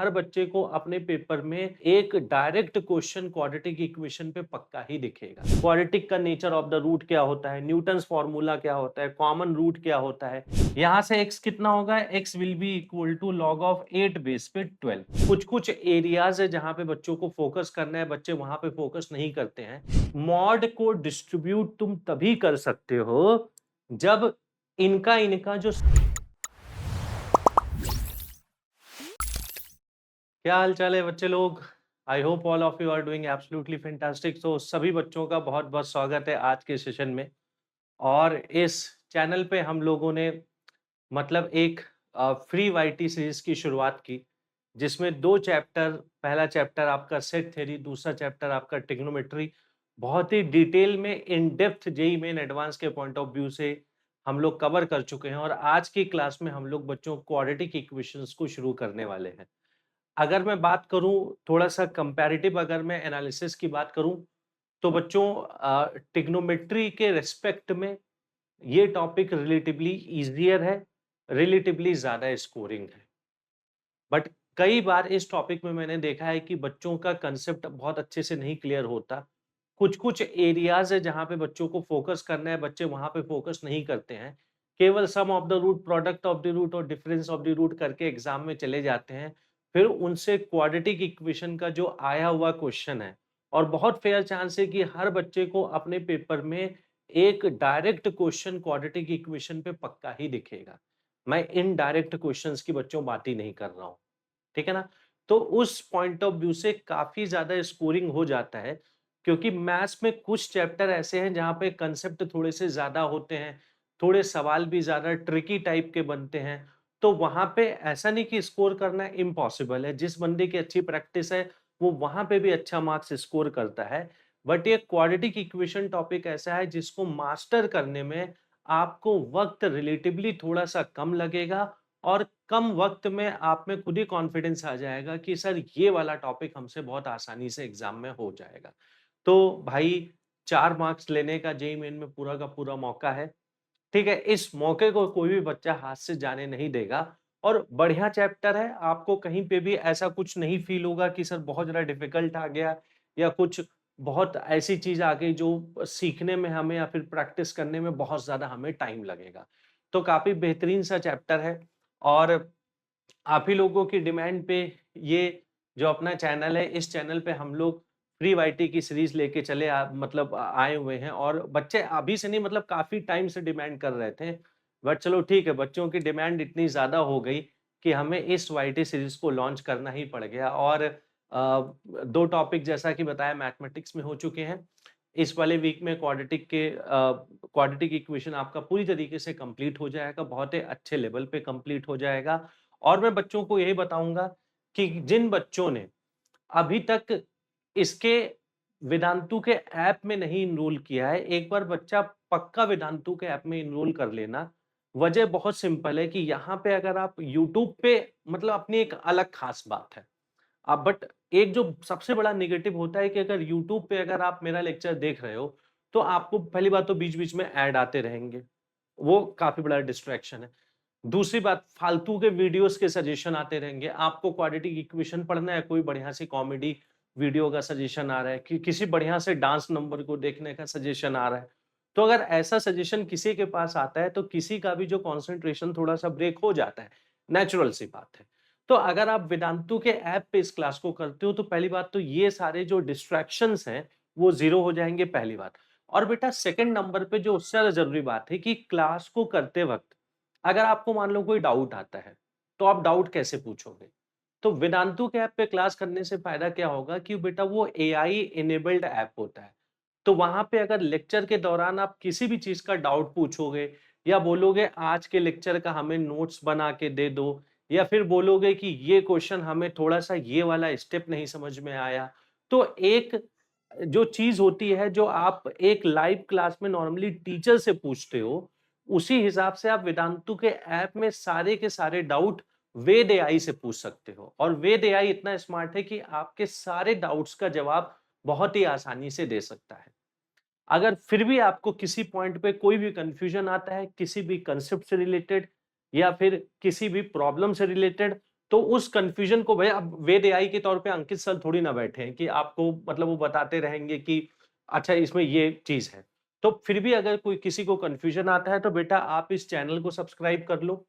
हर बच्चे को अपने पेपर में एक डायरेक्ट क्वेश्चन क्वाड्रेटिक इक्वेशन पे पक्का ही दिखेगा। क्वाड्रेटिक का नेचर ऑफ द रूट क्या होता है, न्यूटन्स फॉर्मूला क्या होता है, कॉमन रूट क्या होता है। यहाँ से x कितना होगा, x will be equal to log of 8 base पे 12। कुछ कुछ एरियाज है जहां पे बच्चों को फोकस करना है, बच्चे वहां पे फोकस नहीं करते हैं। मॉड को डिस्ट्रीब्यूट तुम तभी कर सकते हो जब इनका इनका जो क्या हाल चाल है बच्चे लोग। I hope all of you are doing absolutely fantastic. तो सभी बच्चों का बहुत बहुत स्वागत है आज के सेशन में। और इस चैनल पे हम लोगों ने मतलब एक फ्री वाईटी सीरीज की शुरुआत की, जिसमें दो चैप्टर, पहला चैप्टर आपका सेट थ्योरी, दूसरा चैप्टर आपका ट्रिग्नोमेट्री, बहुत ही डिटेल में in depth JEE main advance के पॉइंट ऑफ व्यू से हम लोग कवर कर चुके हैं। और आज की क्लास में हम लोग बच्चों क्वाड्रेटिक इक्वेशंस को शुरू करने वाले हैं। अगर मैं बात करूं थोड़ा सा कंपैरेटिव, अगर मैं एनालिसिस की बात करूं तो बच्चों ट्रिग्नोमेट्री के रिस्पेक्ट में ये टॉपिक रिलेटिवली इजियर है, रिलेटिवली ज्यादा स्कोरिंग है। बट कई बार इस टॉपिक में मैंने देखा है कि बच्चों का कंसेप्ट बहुत अच्छे से नहीं क्लियर होता। कुछ कुछ एरियाज है जहां पे बच्चों को फोकस करना है, बच्चे वहां पे फोकस नहीं करते हैं, केवल sum of the root, product of the root और डिफरेंस ऑफ द रूट करके एग्जाम में चले जाते हैं। फिर उनसे क्वाड्रेटिक इक्वेशन का जो आया हुआ क्वेश्चन है, और बहुत फेयर चांस है कि हर बच्चे को अपने पेपर में एक डायरेक्ट क्वेश्चन क्वाड्रेटिक इक्वेशन पे पक्का ही दिखेगा। मैं इनडायरेक्ट क्वेश्चंस की बच्चों बात ही नहीं कर रहा हूँ, ठीक है ना। तो उस पॉइंट ऑफ व्यू से काफी ज्यादा स्कोरिंग हो जाता है, क्योंकि मैथ्स में कुछ चैप्टर ऐसे हैं जहां पे कंसेप्ट थोड़े से ज्यादा होते हैं, थोड़े सवाल भी ज्यादा ट्रिकी टाइप के बनते हैं। तो वहां पे ऐसा नहीं कि स्कोर करना इम्पॉसिबल है, जिस बंदे की अच्छी प्रैक्टिस है वो वहां पे भी अच्छा मार्क्स स्कोर करता है। बट ये क्वाड्रेटिक इक्वेशन टॉपिक ऐसा है जिसको मास्टर करने में आपको वक्त रिलेटिवली थोड़ा सा कम लगेगा, और कम वक्त में आप में खुद ही कॉन्फिडेंस आ जाएगा कि सर ये वाला टॉपिक हमसे बहुत आसानी से एग्जाम में हो जाएगा। तो भाई 4 मार्क्स लेने का जेईई मेन में पूरा का पूरा मौका है, ठीक है। इस मौके को कोई भी बच्चा हाथ से जाने नहीं देगा। और बढ़िया चैप्टर है, आपको कहीं पे भी ऐसा कुछ नहीं फील होगा कि सर बहुत ज्यादा डिफिकल्ट आ गया, या कुछ बहुत ऐसी चीज आ गई जो सीखने में हमें या फिर प्रैक्टिस करने में बहुत ज्यादा हमें टाइम लगेगा। तो काफी बेहतरीन सा चैप्टर है। और आप ही लोगों की डिमांड पे ये जो अपना चैनल है, इस चैनल पे हम लोग फ्री वाईटी की सीरीज लेके चले आए हुए हैं। और बच्चे अभी से नहीं, मतलब काफी टाइम से डिमांड कर रहे थे। बट चलो ठीक है, बच्चों की डिमांड इतनी ज्यादा हो गई कि हमें इस वाईटी सीरीज को लॉन्च करना ही पड़ गया। और दो टॉपिक जैसा कि बताया मैथमेटिक्स में हो चुके हैं। इस वाले वीक में क्वाड्रेटिक इक्वेशन आपका पूरी तरीके से कंप्लीट हो जाएगा, बहुत ही अच्छे लेवल पे कंप्लीट हो जाएगा। और मैं बच्चों को यही बताऊंगा कि जिन बच्चों ने अभी तक इसके वेदांतु के ऐप में नहीं इनरोल किया है, एक बार बच्चा पक्का वेदांतु के ऐप में इनरोल कर लेना। वजह बहुत सिंपल है कि यहाँ पे अगर आप यूट्यूब पे, मतलब अपनी एक अलग खास बात है। अब बट एक जो सबसे बड़ा नेगेटिव होता है कि अगर यूट्यूब पे अगर आप मेरा लेक्चर देख रहे हो, तो आपको पहली बात तो बीच बीच में ऐड आते रहेंगे, वो काफी बड़ा डिस्ट्रैक्शन है। दूसरी बात, फालतू के वीडियोस के सजेशन आते रहेंगे। आपको क्वाड्रेटिक इक्वेशन पढ़ना है, कोई बढ़िया सी कॉमेडी वीडियो का सजेशन आ रहा है, कि किसी बढ़िया से डांस नंबर को देखने का सजेशन आ रहा है। तो अगर ऐसा सजेशन किसी के पास आता है तो किसी का भी जो कंसंट्रेशन थोड़ा सा ब्रेक हो जाता है, नेचुरल सी बात है। तो अगर आप वेदांतु के ऐप पे इस क्लास को करते हो तो पहली बात तो ये सारे जो डिस्ट्रैक्शंस हैं वो जीरो हो जाएंगे, पहली बात। और बेटा सेकंड नंबर पे जो उससे ज्यादा जरूरी बात है कि क्लास को करते वक्त अगर आपको मान लो कोई डाउट आता है, तो आप डाउट कैसे पूछोगे। तो वेदांतु के ऐप पे क्लास करने से फायदा क्या होगा कि बेटा वो एआई इनेबल्ड ऐप होता है। तो वहां पे अगर लेक्चर के दौरान आप किसी भी चीज का डाउट पूछोगे, या बोलोगे आज के लेक्चर का हमें नोट्स बना के दे दो, या फिर बोलोगे कि ये क्वेश्चन हमें थोड़ा सा ये वाला स्टेप नहीं समझ में आया, तो एक जो चीज होती है जो आप एक लाइव क्लास में नॉर्मली टीचर से पूछते हो, उसी हिसाब से आप वेदांतु के ऐप में सारे के सारे डाउट वेद एआई से पूछ सकते हो। और वेद एआई इतना स्मार्ट है कि आपके सारे डाउट्स का जवाब बहुत ही आसानी से दे सकता है। अगर फिर भी आपको किसी पॉइंट पे कोई भी कंफ्यूजन आता है, किसी भी कंसेप्ट से रिलेटेड या फिर किसी भी प्रॉब्लम से रिलेटेड, तो उस कंफ्यूजन को भैया अब वेद एआई के तौर पे अंकित सर थोड़ी ना बैठे हैं कि आपको मतलब वो बताते रहेंगे कि अच्छा इसमें ये चीज है। तो फिर भी अगर कोई किसी को कंफ्यूजन आता है तो बेटा आप इस चैनल को सब्सक्राइब कर लो।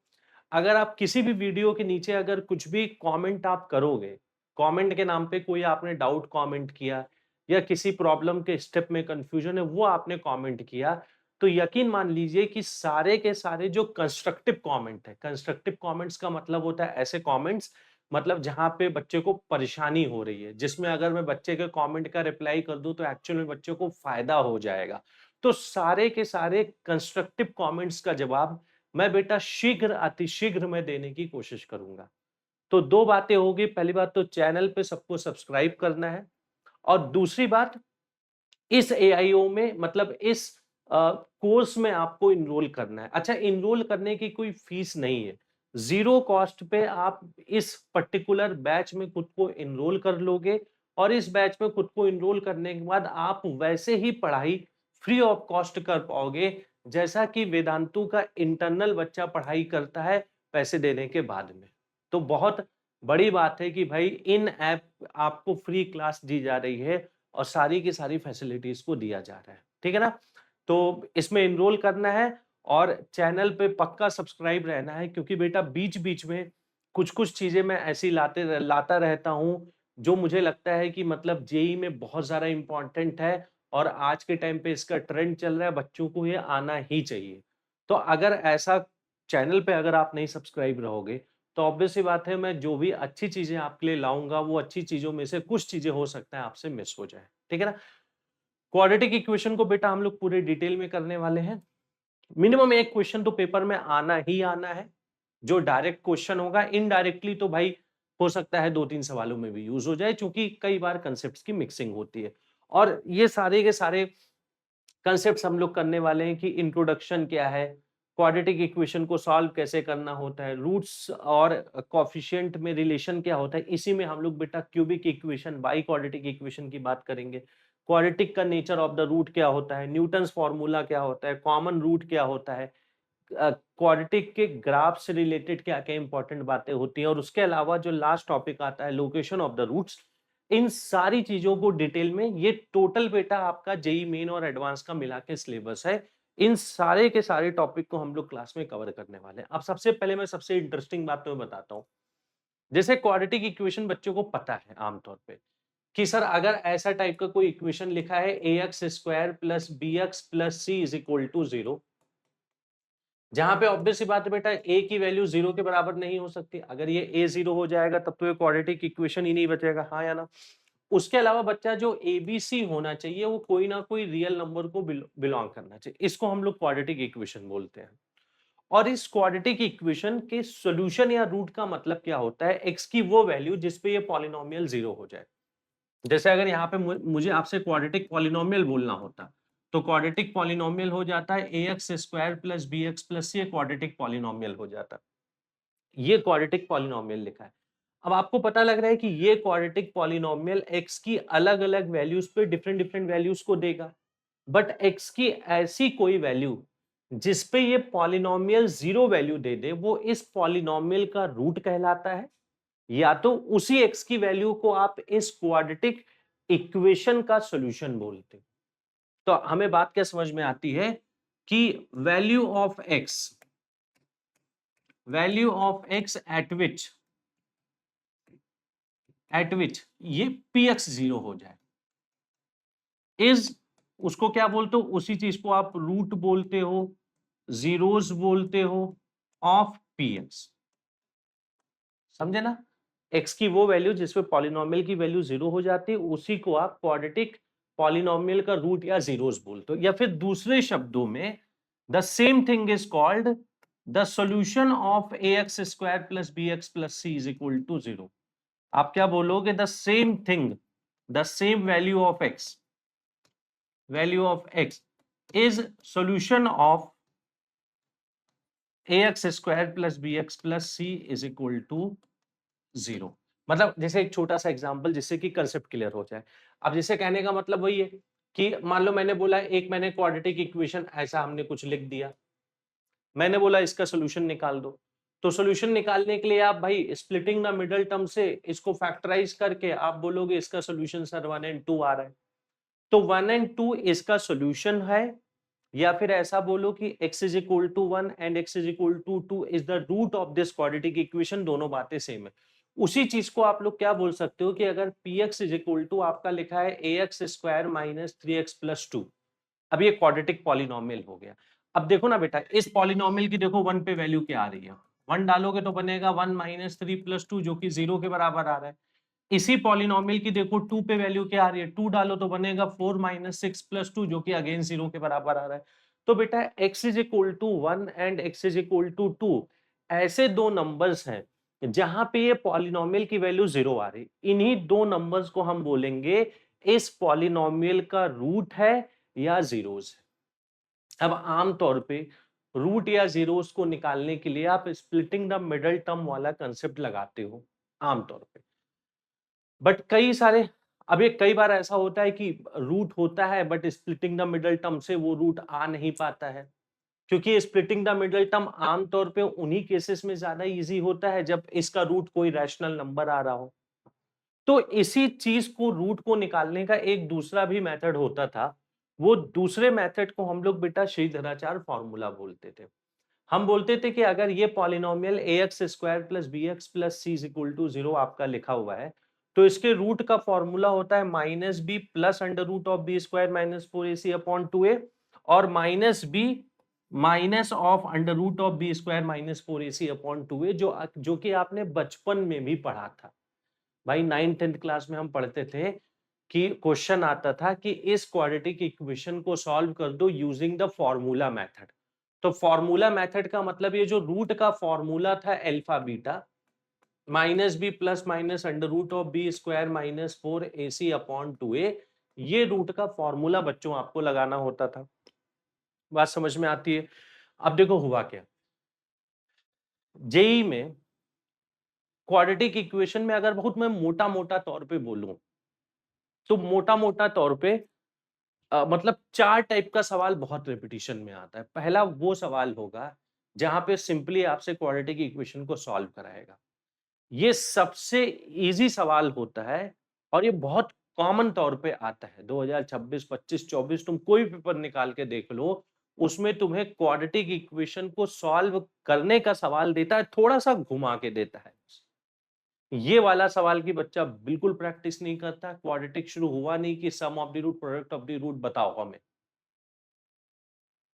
अगर आप किसी भी वीडियो के नीचे अगर कुछ भी कमेंट आप करोगे, कमेंट के नाम पे कोई आपने डाउट कमेंट किया या किसी प्रॉब्लम के स्टेप में कंफ्यूजन है वो आपने कमेंट किया, तो यकीन मान लीजिए कि सारे के सारे जो कंस्ट्रक्टिव कमेंट है, कंस्ट्रक्टिव कमेंट्स का मतलब होता है ऐसे कमेंट्स मतलब जहां पे बच्चे को परेशानी हो रही है, जिसमें अगर मैं बच्चे के कमेंट का रिप्लाई कर दूं तो एक्चुअल में बच्चे को फायदा हो जाएगा। तो सारे के सारे कंस्ट्रक्टिव कमेंट्स का जवाब मैं बेटा शीघ्र अतिशीघ्र मैं देने की कोशिश करूंगा। तो दो बातें होगी, पहली बात तो चैनल पे सबको सब्सक्राइब करना है और दूसरी बात इस एआईओ में मतलब इस कोर्स में आपको इनरोल करना है। अच्छा, इनरोल करने की कोई फीस नहीं है, जीरो कॉस्ट पे आप इस पर्टिकुलर बैच में खुद को इनरोल कर लोगे और इस बैच में खुद को इनरोल करने के बाद आप वैसे ही पढ़ाई फ्री ऑफ कॉस्ट कर पाओगे जैसा कि वेदांतु का इंटरनल बच्चा पढ़ाई करता है पैसे देने के बाद में। तो बहुत बड़ी बात है कि भाई इन ऐप आपको फ्री क्लास दी जा रही है और सारी की सारी फैसिलिटीज को दिया जा रहा है, ठीक है ना। तो इसमें इनरोल करना है और चैनल पे पक्का सब्सक्राइब रहना है क्योंकि बेटा बीच बीच में कुछ कुछ चीजें मैं ऐसी लाता रहता हूं जो मुझे लगता है कि मतलब जेई में बहुत ज्यादा इंपॉर्टेंट है और आज के टाइम पे इसका ट्रेंड चल रहा है, बच्चों को ये आना ही चाहिए। तो अगर ऐसा चैनल पे अगर आप नहीं सब्सक्राइब रहोगे तो ऑब्वियस सी बात है मैं जो भी अच्छी चीजें आपके लिए लाऊंगा वो अच्छी चीजों में से कुछ चीजें हो सकता है आपसे मिस हो जाए, ठीक है ना। क्वाड्रेटिक इक्वेशन को बेटा हम लोग पूरे डिटेल में करने वाले हैं। मिनिमम एक क्वेश्चन तो पेपर में आना ही आना है, जो डायरेक्ट क्वेश्चन होगा। इनडायरेक्टली तो भाई हो सकता है दो तीन सवालों में भी यूज हो जाए क्योंकि कई बार कंसेप्ट की मिक्सिंग होती है। और ये सारे के सारे कंसेप्ट हम लोग करने वाले हैं कि इंट्रोडक्शन क्या है, क्वाड्रेटिक इक्वेशन को सॉल्व कैसे करना होता है, रूट्स और कोफिशिएंट में रिलेशन क्या होता है। इसी में हम लोग बेटा cubic equation, by quadratic equation की बात करेंगे। क्वाड्रेटिक का नेचर ऑफ द रूट क्या होता है, न्यूटन्स फॉर्मूला क्या होता है, कॉमन रूट क्या होता है, क्वाड्रेटिक के ग्राफ से रिलेटेड क्या क्या इंपॉर्टेंट बातें होती हैं और उसके अलावा जो लास्ट टॉपिक आता है लोकेशन ऑफ द रूट्स। इन सारी चीजों को डिटेल में ये टोटल बेटा आपका जेई मेन और एडवांस का मिला के सिलेबस है। इन सारे के सारे टॉपिक को हम लोग क्लास में कवर करने वाले हैं। अब सबसे पहले मैं सबसे इंटरेस्टिंग बात तो मैं बताता हूँ। जैसे क्वाड्रेटिक इक्वेशन बच्चों को पता है आमतौर पे कि सर अगर ऐसा टाइप का कोई इक्वेशन लिखा है a x square plus b x plus c is equal to zero, जहां पे ऑब्वियस सी बात है बेटा ए की वैल्यू जीरो के बराबर नहीं हो सकती। अगर ये ए जीरो हो जाएगा तब तो ये क्वाड्रेटिक इक्वेशन ही नहीं बचेगा, हाँ या ना। उसके अलावा बच्चा जो एबीसी होना चाहिए वो कोई ना कोई रियल नंबर को बिलोंग करना चाहिए। इसको हम लोग क्वाड्रेटिक इक्वेशन बोलते हैं। और इस क्वाड्रेटिक इक्वेशन के सॉल्यूशन या रूट का मतलब क्या होता है, एक्स की वो वैल्यू जिसपे ये पॉलिनोमियल जीरो हो जाए। जैसे अगर यहाँ पे मुझे आपसे क्वाड्रेटिक पॉलिनोमियल बोलना होता तो क्वाड्रेटिक पॉलिनोमियल हो जाता है a x square plus b x plus c, quadratic polynomial हो जाता। ये क्वाड्रेटिक पॉलिनोमियल लिखा है। अब आपको पता लग रहा है कि ये क्वाड्रेटिक पॉलिनोमियल x की अलग अलग वैल्यूज पे डिफरेंट डिफरेंट वैल्यूज को देगा, बट x की ऐसी कोई वैल्यू जिसपे ये पॉलिनोमियल जीरो वैल्यू दे दे वो इस पॉलिनोमियल का रूट कहलाता है, या तो उसी x की वैल्यू को आप इस क्वाड्रेटिक इक्वेशन का सॉल्यूशन बोलते हो। तो हमें बात क्या समझ में आती है कि value of x, value of x eight विच ये px जीरो हो जाए इज, उसको क्या बोलते हो, उसी चीज को आप रूट बोलते हो, जीरोस बोलते हो ऑफ px। समझे ना। x की वो वैल्यू जिसमें पॉलिनोमियल की वैल्यू जीरो हो जाती है उसी को आप क्वाड्रेटिक पॉलिनोमियल का रूट या जीरोस बोलते हो, या फिर दूसरे शब्दों में the same thing is called the solution of a x square plus b x plus c is equal to zero. आप क्या बोलोगे, the same thing, the same value of x is solution of a x square plus b x plus c is equal to zero. मतलब जैसे एक छोटा सा example जिससे कि कंसेप्ट क्लियर हो जाए। अब जैसे कहने का मतलब वही है कि मान लो मैंने बोला एक मैंने क्वाड्रेटिक इक्वेशन ऐसा हमने कुछ लिख दिया, मैंने बोला इसका सॉल्यूशन निकाल दो, तो सॉल्यूशन निकालने के लिए आप भाई स्प्लिटिंग द मिडल टर्म से इसको फैक्टराइज करके आप बोलोगे इसका सॉल्यूशन सर 1 एंड 2 आ रहा है, तो 1 एंड 2 इसका सॉल्यूशन है, या फिर ऐसा बोलो कि x is equal to 1 and x is equal to 2 is the root of this quadratic equation, दोनों बातें सेम है। उसी चीज को आप लोग क्या बोल सकते हो कि अगर px इज इक्वल टू आपका लिखा है ax square minus 3x plus 2, अब ये क्वाड्रेटिक पॉलिनोमियल हो गया। अब देखो ना बेटा, इस पॉलिनोमियल की देखो 1 पे वैल्यू क्या आ रही है, 1 डालोगे तो बनेगा 1 माइनस 3 प्लस 2 जो कि 0 के बराबर आ रहा है। इसी पॉलिनोमियल की देखो 2 पे वैल्यू क्या आ रही है, 2 डालो तो बनेगा 4 माइनस 6 प्लस 2 जो कि अगेन 0 के बराबर आ रहा है। तो बेटा x is equal to 1 and x is equal to 2 ऐसे दो नंबर्स हैं जहां पे ये पॉलिनोमियल की वैल्यू 0 आ रही, इन्हीं दो नंबर्स को हम बोलेंगे इस पॉलिनोमियल का रूट है या जीरोस है। अब आमतौर पे रूट या जीरोस को निकालने के लिए आप स्प्लिटिंग द मिडल टर्म वाला कंसेप्ट लगाते हो आमतौर पे, बट कई सारे, अब ये कई बार ऐसा होता है कि रूट होता है but splitting the middle term से वो रूट आ नहीं पाता है, क्योंकि स्प्लिटिंग द मिडल टर्म आमतौर पे उन्हीं केसेस में ज्यादा इजी होता है जब इसका रूट कोई रैशनल नंबर आ रहा हो। तो इसी चीज को, रूट को निकालने का एक दूसरा भी मेथड होता था, वो दूसरे मेथड को हम लोग बेटा श्रीधराचार्य फॉर्मूला बोलते थे। हम बोलते थे कि अगर ये polynomial ax square plus bx plus c is equal to 0 आपका लिखा हुआ है, तो इसके रूट का फॉर्मूला होता है minus b plus under root of b square minus 4ac upon 2a, और minus b minus of under root of b square minus 4ac upon 2a, जो कि आपने बचपन में भी पढ़ा था भाई। 9th 10th क्लास में हम पढ़ते थे कि क्वेश्चन आता था कि इस क्वाड्रेटिक इक्वेशन को सॉल्व कर दो यूजिंग द फॉर्मूला मेथड। तो फॉर्मूला मेथड का मतलब ये जो रूट का फॉर्मूला था alpha beta minus b plus minus under root of b square minus 4ac upon 2a, ये रूट का फॉर्मूला बच्चों आपको लगाना होता था। बात समझ में आती है? अब देखो हुआ क्या, जेई में क्वाड्रेटिक इक्वेशन में अगर बहुत मैं मोटा मोटा तौर पे बोलूं, तो मोटा मोटा तौर पे मतलब 4 टाइप का सवाल बहुत रिपीटिशन में आता है। पहला वो सवाल होगा जहां पे सिंपली आपसे क्वाड्रेटिक इक्वेशन को सॉल्व कराएगा, ये सबसे इजी सवाल होता है और ये बहुत कॉमन तौर पे आता है। 2026 25 24 तुम कोई पेपर निकाल के देख लो, उसमें तुम्हें क्वाड्रेटिक इक्वेशन को सॉल्व करने का सवाल देता है, थोड़ा सा घुमा के देता है। ये वाला सवाल की बच्चा बिल्कुल प्रैक्टिस नहीं करता, क्वाड्रेटिक शुरू हुआ नहीं कि sum of the root product of the root बताओ हमें,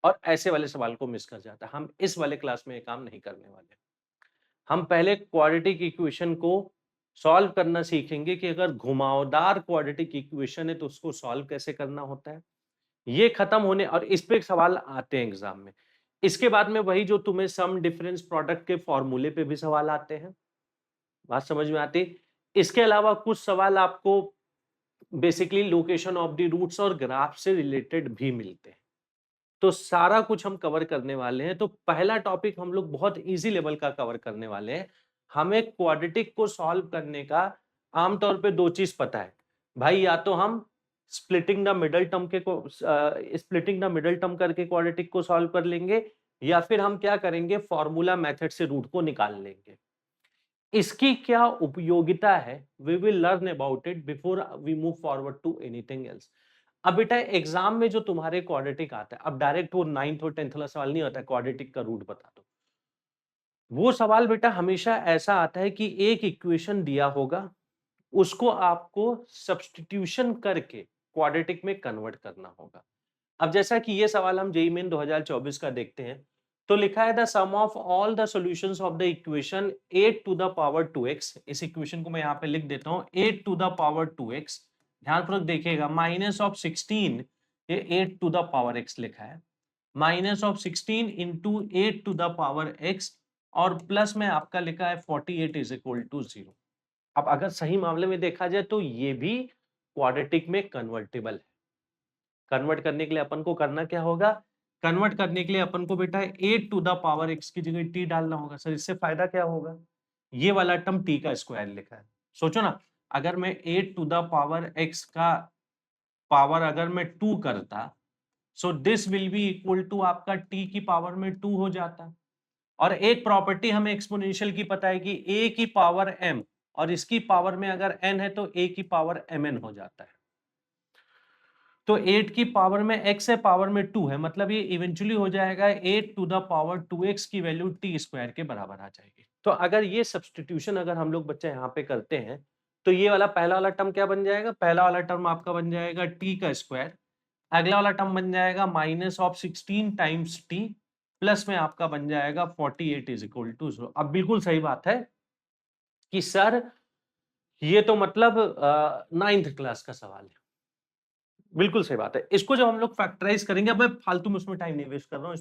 और ऐसे वाले सवाल को मिस कर जाता है। हम इस वाले क्लास में ये काम नहीं करने वाले। हम पहले क्वाड्रेटिक इक्वेशन को सॉल्व करना सीखेंगे कि अगर घुमावदार क्वाड्रेटिक इक्वेशन है तो उसको सॉल्व कैसे करना होता है, ये खत्म होने, और इस पे सवाल आते हैं एग्जाम में। इसके बाद में वही जो तुम्हें सम डिफरेंस प्रोडक्ट के फॉर्मूले पे भी सवाल आते हैं, बात समझ में आती। इसके अलावा कुछ सवाल आपको basically location of the roots और ग्राफ से रिलेटेड भी मिलते हैं। तो सारा कुछ हम कवर करने वाले हैं। तो पहला टॉपिक हम लोग बहुत इजी लेवल का कवर करने वाले हैं। हमें क्वाड्रेटिक को सॉल्व करने का आमतौर पे दो चीज पता है भाई, या तो हम स्प्लिटिंग द मिडल टर्म के को स्प्लिटिंग द मिडल टर्म करके क्वाड्रेटिक को सॉल्व कर लेंगे, या फिर हम क्या करेंगे फॉर्मूला मेथड से रूट को निकाल लेंगे। इसकी क्या उपयोगिता है, we will learn about it before we move forward to anything else. अब बेटा एग्जाम में जो तुम्हारे क्वाड्रेटिक आता है, अब डायरेक्ट वो 9th और 10th वाला सवाल नहीं आता है क्वाड्रेटिक का रूट बता दो। वो सवाल बेटा हमेशा ऐसा आता है कि एक इक्वेशन दिया होगा, उसको आपको सब्स्टिट्यूशन करके क्वाड्रेटिक में कन्वर्ट करना होगा। अब जैसा कि ये सवाल हम जेईई मेन 2024 का देखते हैं, तो लिखा है the sum of all the solutions of the equation 8 to the power 2x। इस इक्वेशन को मैं यहाँ पे लिख देता हूँ 8 टू द पावर 2x। ध्यानपूर्वक देखिएगा, माइनस ऑफ 16, ये 8 टू द पावर x लिखा है, minus of 16 into 8 to the power x, और प्लस में आपका लिखा है 48 इज इक्वल टू 0। अब अगर सही मामले में देखा जाए तो ये भी क्वाड्रेटिक में कन्वर्टेबल है। कन्वर्ट करने के लिए अपन को करना क्या होगा, कन्वर्ट करने के लिए अपन को बेटा 8 टू द पावर x की जगह t डालना होगा। सर इससे फायदा क्या होगा, ये वाला टर्म t का स्क्वायर लिखा है। सोचो ना, अगर मैं 8 टू द पावर x का पावर अगर मैं 2 करता, so this will be equal to आपका t की पावर में 2 हो जाता। और एक प्रॉपर्टी हमें एक्सपोनेंशियल की पता है कि a की पावर m और इसकी पावर में अगर n है तो a की पावर mn हो जाता है। तो 8 की पावर में x है, पावर में 2 है, मतलब ये इवेंचुअली हो जाएगा 8 टू द पावर 2x की वैल्यू t स्क्वायर के बराबर आ जाएगी। तो अगर ये सब्स्टिट्यूशन अगर हम लोग बच्चे यहाँ पे करते हैं तो ये वाला पहला वाला टर्म क्या बन जाएगा, पहला वाला टर्म आपका बन जाएगा t का स्क्वायर, अगला वाला टर्म बन जाएगा -16 टाइम्स t प्लस में आपका बन जाएगा 48 इज इक्वल टू 0। अब बिल्कुल सही बात है कि सर ये तो मतलब 9th क्लास का सवाल है, बिल्कुल सही बात है। इसको जब हम लोग फैक्टराइज करेंगे, अब मैं फालतू में उसमें टाइम नहीं वेस्ट कर रहा हूँ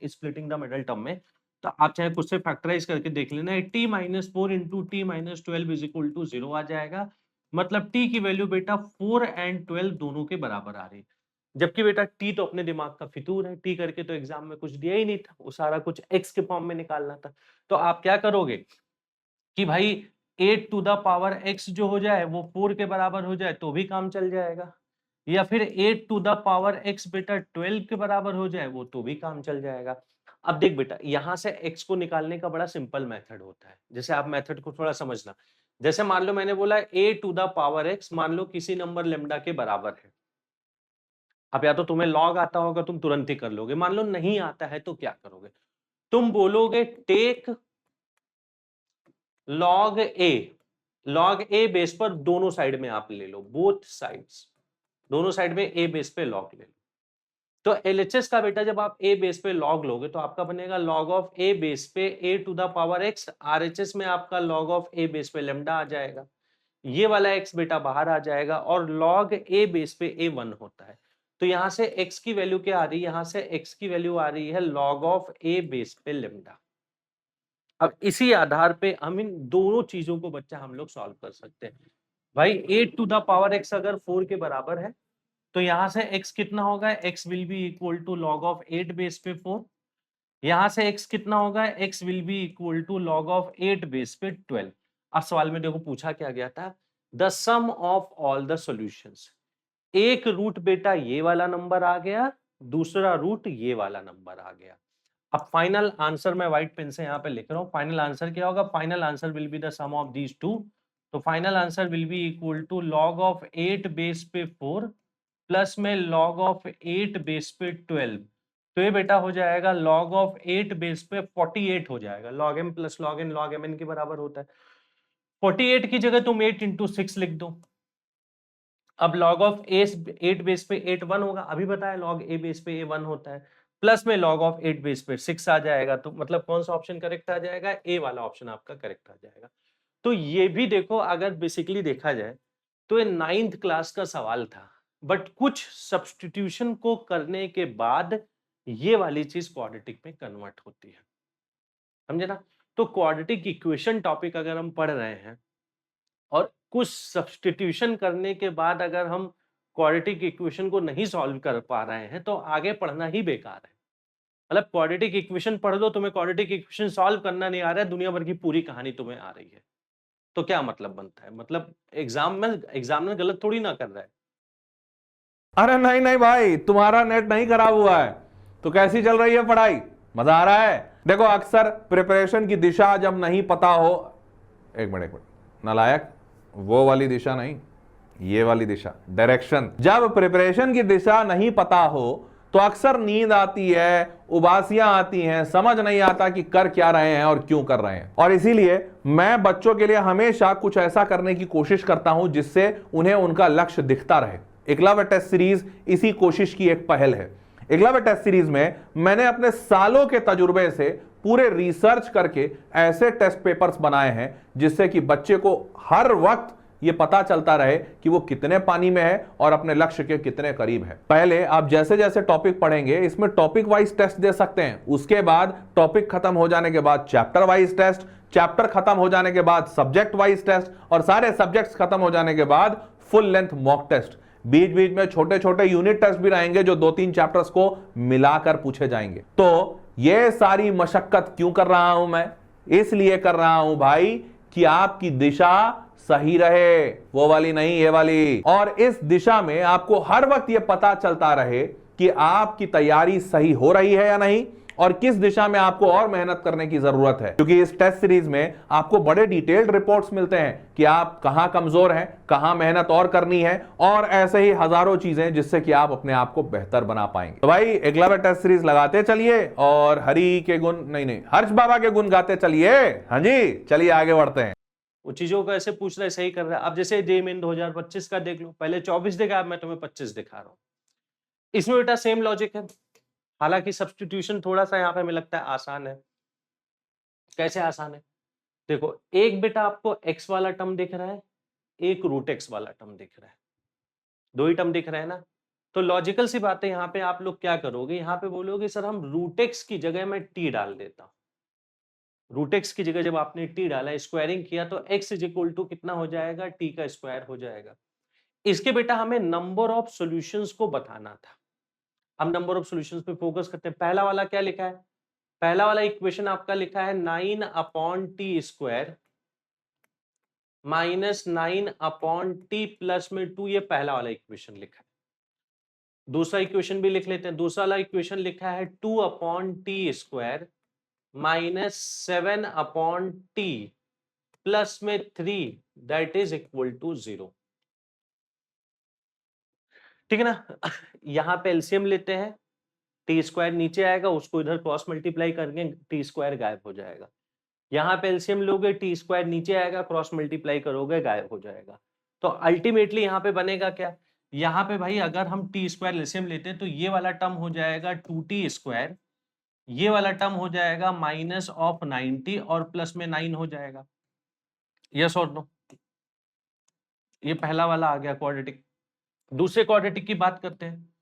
स्प्लिटिंग द मिडल टर्म में, तो आप चाहे खुद से फैक्टराइज करके देख लेना। t - 4 into t - 12 is equal to 0 आ जाएगा, मतलब t की वैल्यू बेटा 4 एंड 12 दोनों के बराबर आ रही है। जबकि बेटा t तो अपने दिमाग का फितूर है, t करके तो एग्जाम में कुछ दिया ही नहीं था, वो सारा कुछ x के फॉर्म में निकालना था। तो आप क्या करोगे कि भाई 8 टू द पावर x जो हो जाए वो 4 के बराबर हो जाए तो भी काम चल जाएगा, या फिर 8 टू द पावर x बेटा 12 के बराबर हो जाए वो तो भी काम चल जाएगा। अब देख बेटा, यहां से x को निकालने का बड़ा सिंपल मेथड होता है, जैसे आप मेथड को थोड़ा समझना। जैसे मान लो मैंने बोला a to the power x, मान लो किसी नंबर लेमडा के बराबर है। अब या तो तुम्हें लॉग आता होगा, तुम तुरंत ही कर लोगे, मान लो नहीं आता है तो क्या करोगे, तुम बोलोगे टेक लॉग ए बेस पर दोनों साइड में आप ले लो, बोथ साइड्स, दोनों साइड में ए बेस पे लॉग ले लो। तो एलएचएस का बेटा जब आप ए बेस पे लॉग लोगे तो आपका बनेगा लॉग ऑफ ए बेस पे a to the power x, RHS में आपका लॉग ऑफ ए बेस पे लेमडा आ जाएगा, ये वाला एक्स बेटा बाहर आ जाएगा और लॉग ए बेस पे ए 1 होता है। तो यहां से एक्स की वैल्यू क्या आ रही है, यहां से एक्स की वैल्यू आ रही है लॉग ऑफ ए बेस पे लेमडा। अब इसी आधार पे हम इन दोनों चीजों को बच्चा हम लोग सॉल्व कर सकते हैं। भाई 8 टू द पावर x अगर 4 के बराबर है तो यहां से x कितना होगा, x will be equal to log of 8 base पे 4, यहां से x कितना होगा, x will be equal to log of 8 base पे 12। अब सवाल में देखो पूछा क्या गया था, the sum of all the solutions. एक रूट बेटा ये वाला नंबर आ गया, दूसरा रूट ये वाला नंबर आ गया। अब फाइनल आंसर मैं व्हाइट पेन से यहाँ पे लिख रहा हूँ, फाइनल आंसर क्या होगा, final answer will be the sum of these two. तो final answer will be equal to log of 8 base पे 4 प्लस में log ऑफ 8 बेस पे 12। तो ये बेटा हो जाएगा log ऑफ 8 बेस पे 48 हो जाएगा, log m plus log n log mn के बराबर होता है। 48 की जगह तुम 8 इंटू 6 लिख दो। अब log ऑफ 8 बेस पे 8 1 होगा, अभी बताया log a बेस पे a 1 होता है, प्लस में log ऑफ 8 बेस पे 6 आ जाएगा। तो मतलब कौन सा ऑप्शन करेक्ट आ जाएगा, ए वाला ऑप्शन आपका करेक्ट आ जाएगा। तो ये भी देखो, अगर बेसिकली देखा जाए तो ये 9th क्लास का सवाल था, बट कुछ सब्स्टिट्यूशन को करने के बाद ये वाली चीज क्वाड्रेटिक में कन्वर्ट होती है, समझे ना। तो क्वाड्रेटिक इक्वेशन टॉपिक अगर हम पढ़ रहे हैं और कुछ सब्स्टिट्यूशन करने के बाद अगर हम क्वाड्रेटिक इक्वेशन को नहीं सॉल्व कर पा रहे हैं तो आगे पढ़ना ही बेकार है। मतलब क्वाड्रेटिक इक्वेशन पढ़ लो, तुम्हें क्वाड्रेटिक इक्वेशन सॉल्व करना नहीं आ रहा है, दुनिया भर की पूरी कहानी तुम्हें आ रही है, तो क्या मतलब बनता है, मतलब एग्जामिनर गलत थोड़ी ना कर रहा है। अरे नहीं नहीं भाई, तुम्हारा नेट नहीं खराब हुआ है तो कैसी चल रही है पढ़ाई, मजा आ रहा है। देखो अक्सर प्रिपरेशन की दिशा जब नहीं पता हो, एक मिनट नालायक, वो वाली दिशा नहीं, ये वाली दिशा, डायरेक्शन। जब प्रिपरेशन की दिशा नहीं पता हो तो अक्सर नींद आती है, उबासियां आती हैं, समझ नहीं आता कि कर क्या रहे हैं और क्यों कर रहे हैं। और इसीलिए मैं बच्चों के लिए हमेशा कुछ ऐसा करने की कोशिश करता हूं जिससे उन्हें उनका लक्ष्य दिखता रहे। एकलव्य टेस्ट सीरीज इसी कोशिश की एक पहल है। एकलव्य टेस्ट सीरीज में मैंने अपने सालों के तजुर्बे से पूरे रिसर्च करके ऐसे टेस्ट पेपर्स बनाए हैं जिससे कि बच्चे को हर वक्त ये पता चलता रहे कि वो कितने पानी में है और अपने लक्ष्य के कितने करीब है। पहले आप जैसे जैसे टॉपिक पढ़ेंगे इसमें टॉपिक वाइज टेस्ट दे सकते हैं, उसके बाद टॉपिक खत्म हो जाने के बाद चैप्टर वाइज टेस्ट, चैप्टर खत्म हो जाने के बाद सब्जेक्ट वाइज टेस्ट और सारे सब्जेक्ट्स खत्म हो जाने के बाद फुल लेंथ मॉक टेस्ट। बीच बीच में छोटे छोटे यूनिट टेस्ट भी रहेंगे जो 2-3 चैप्टर्स को मिलाकर पूछे जाएंगे। तो ये सारी मशक्कत क्यों कर रहा हूं मैं, इसलिए कर रहा हूं भाई कि आपकी दिशा सही रहे, वो वाली नहीं ये वाली। और इस दिशा में आपको हर वक्त ये पता चलता रहे कि आपकी तैयारी सही हो रही है या नहीं और किस दिशा में आपको और मेहनत करने की जरूरत है, क्योंकि इस टेस्ट सीरीज में आपको बड़े डिटेल्ड रिपोर्ट्स मिलते हैं कि आप कहां कमजोर हैं, कहां मेहनत और करनी है, और ऐसे ही हजारों चीजें जिससे कि आप अपने आप को बेहतर बना पाएंगे। तो भाई एकलव्य टेस्ट सीरीज लगाते चलिए और हरि के गुण नहीं हर्ष बाबा के गुण गाते चलिए। हाँ जी, चलिए आगे बढ़ते हैं। वो चीजों को ऐसे पूछ रहा है, सही कर रहा है। अब जैसे जेईई मेन 2025 का देख लो, पहले 24 दिखा, अब मैं तुम्हें 25 दिखा रहा हूँ। इसमें बेटा सेम लॉजिक है, हालांकि सब्स्टिट्यूशन थोड़ा सा यहाँ पे हमें लगता है आसान है। कैसे आसान है? देखो, एक बेटा आपको x वाला टर्म दिख रहा है, एक रूट x वाला टर्म दिख रहा है, दो ही टर्म दिख रहा है ना। तो लॉजिकल सी बात है, यहाँ पे आप लोग क्या करोगे, यहाँ पे बोलोगे सर हम रूट x की जगह मैं t डाल देता हूँ। रूट एक्स की जगह जब आपने टी डाला, स्क्वायरिंग किया, तो x इज इक्वल टू कितना हो जाएगा, t का स्क्वायर हो जाएगा। इसके बेटा हमें नंबर ऑफ सॉल्यूशंस को बताना था। हम नंबर ऑफ सॉल्यूशंस पे फोकस करते हैं। पहला वाला क्या लिखा है? पहला वाला इक्वेशन आपका लिखा है 9 upon T square minus 9 upon T plus में 2, ये पहला वाला इक्वेशन लिखा है। दूसरा इक्वेशन भी लिख लेते हैं। दूसरा वाला इक्वेशन लिखा है 2 upon T square minus 7 upon T plus में 3 दैट इज इक्वल टू 0। ठीक है ना। यहां पे एलसीएम लेते हैं, टी स्क्वायर नीचे आएगा, उसको इधर क्रॉस मल्टीप्लाई करेंगे, टी स्क्वायर गायब हो जाएगा। यहां पे एलसीएम लोगे, टी स्क्वायर नीचे आएगा, क्रॉस मल्टीप्लाई करोगे, गायब हो जाएगा। तो अल्टीमेटली यहां पे बनेगा क्या? यहां पे भाई अगर हम टी स्क्वायर एलसीएम लेते हैं तो ये वाला टर्म हो जाएगा 2t स्क्वायर, ये वाला टर्म हो जाएगा माइनस ऑफ 90 और प्लस में 9 हो जाएगा। यस और नो? ये पहला वाला आ गया क्वाड्रेटिक। दूसरे क्वाड्रेटिक की बात करते हैं।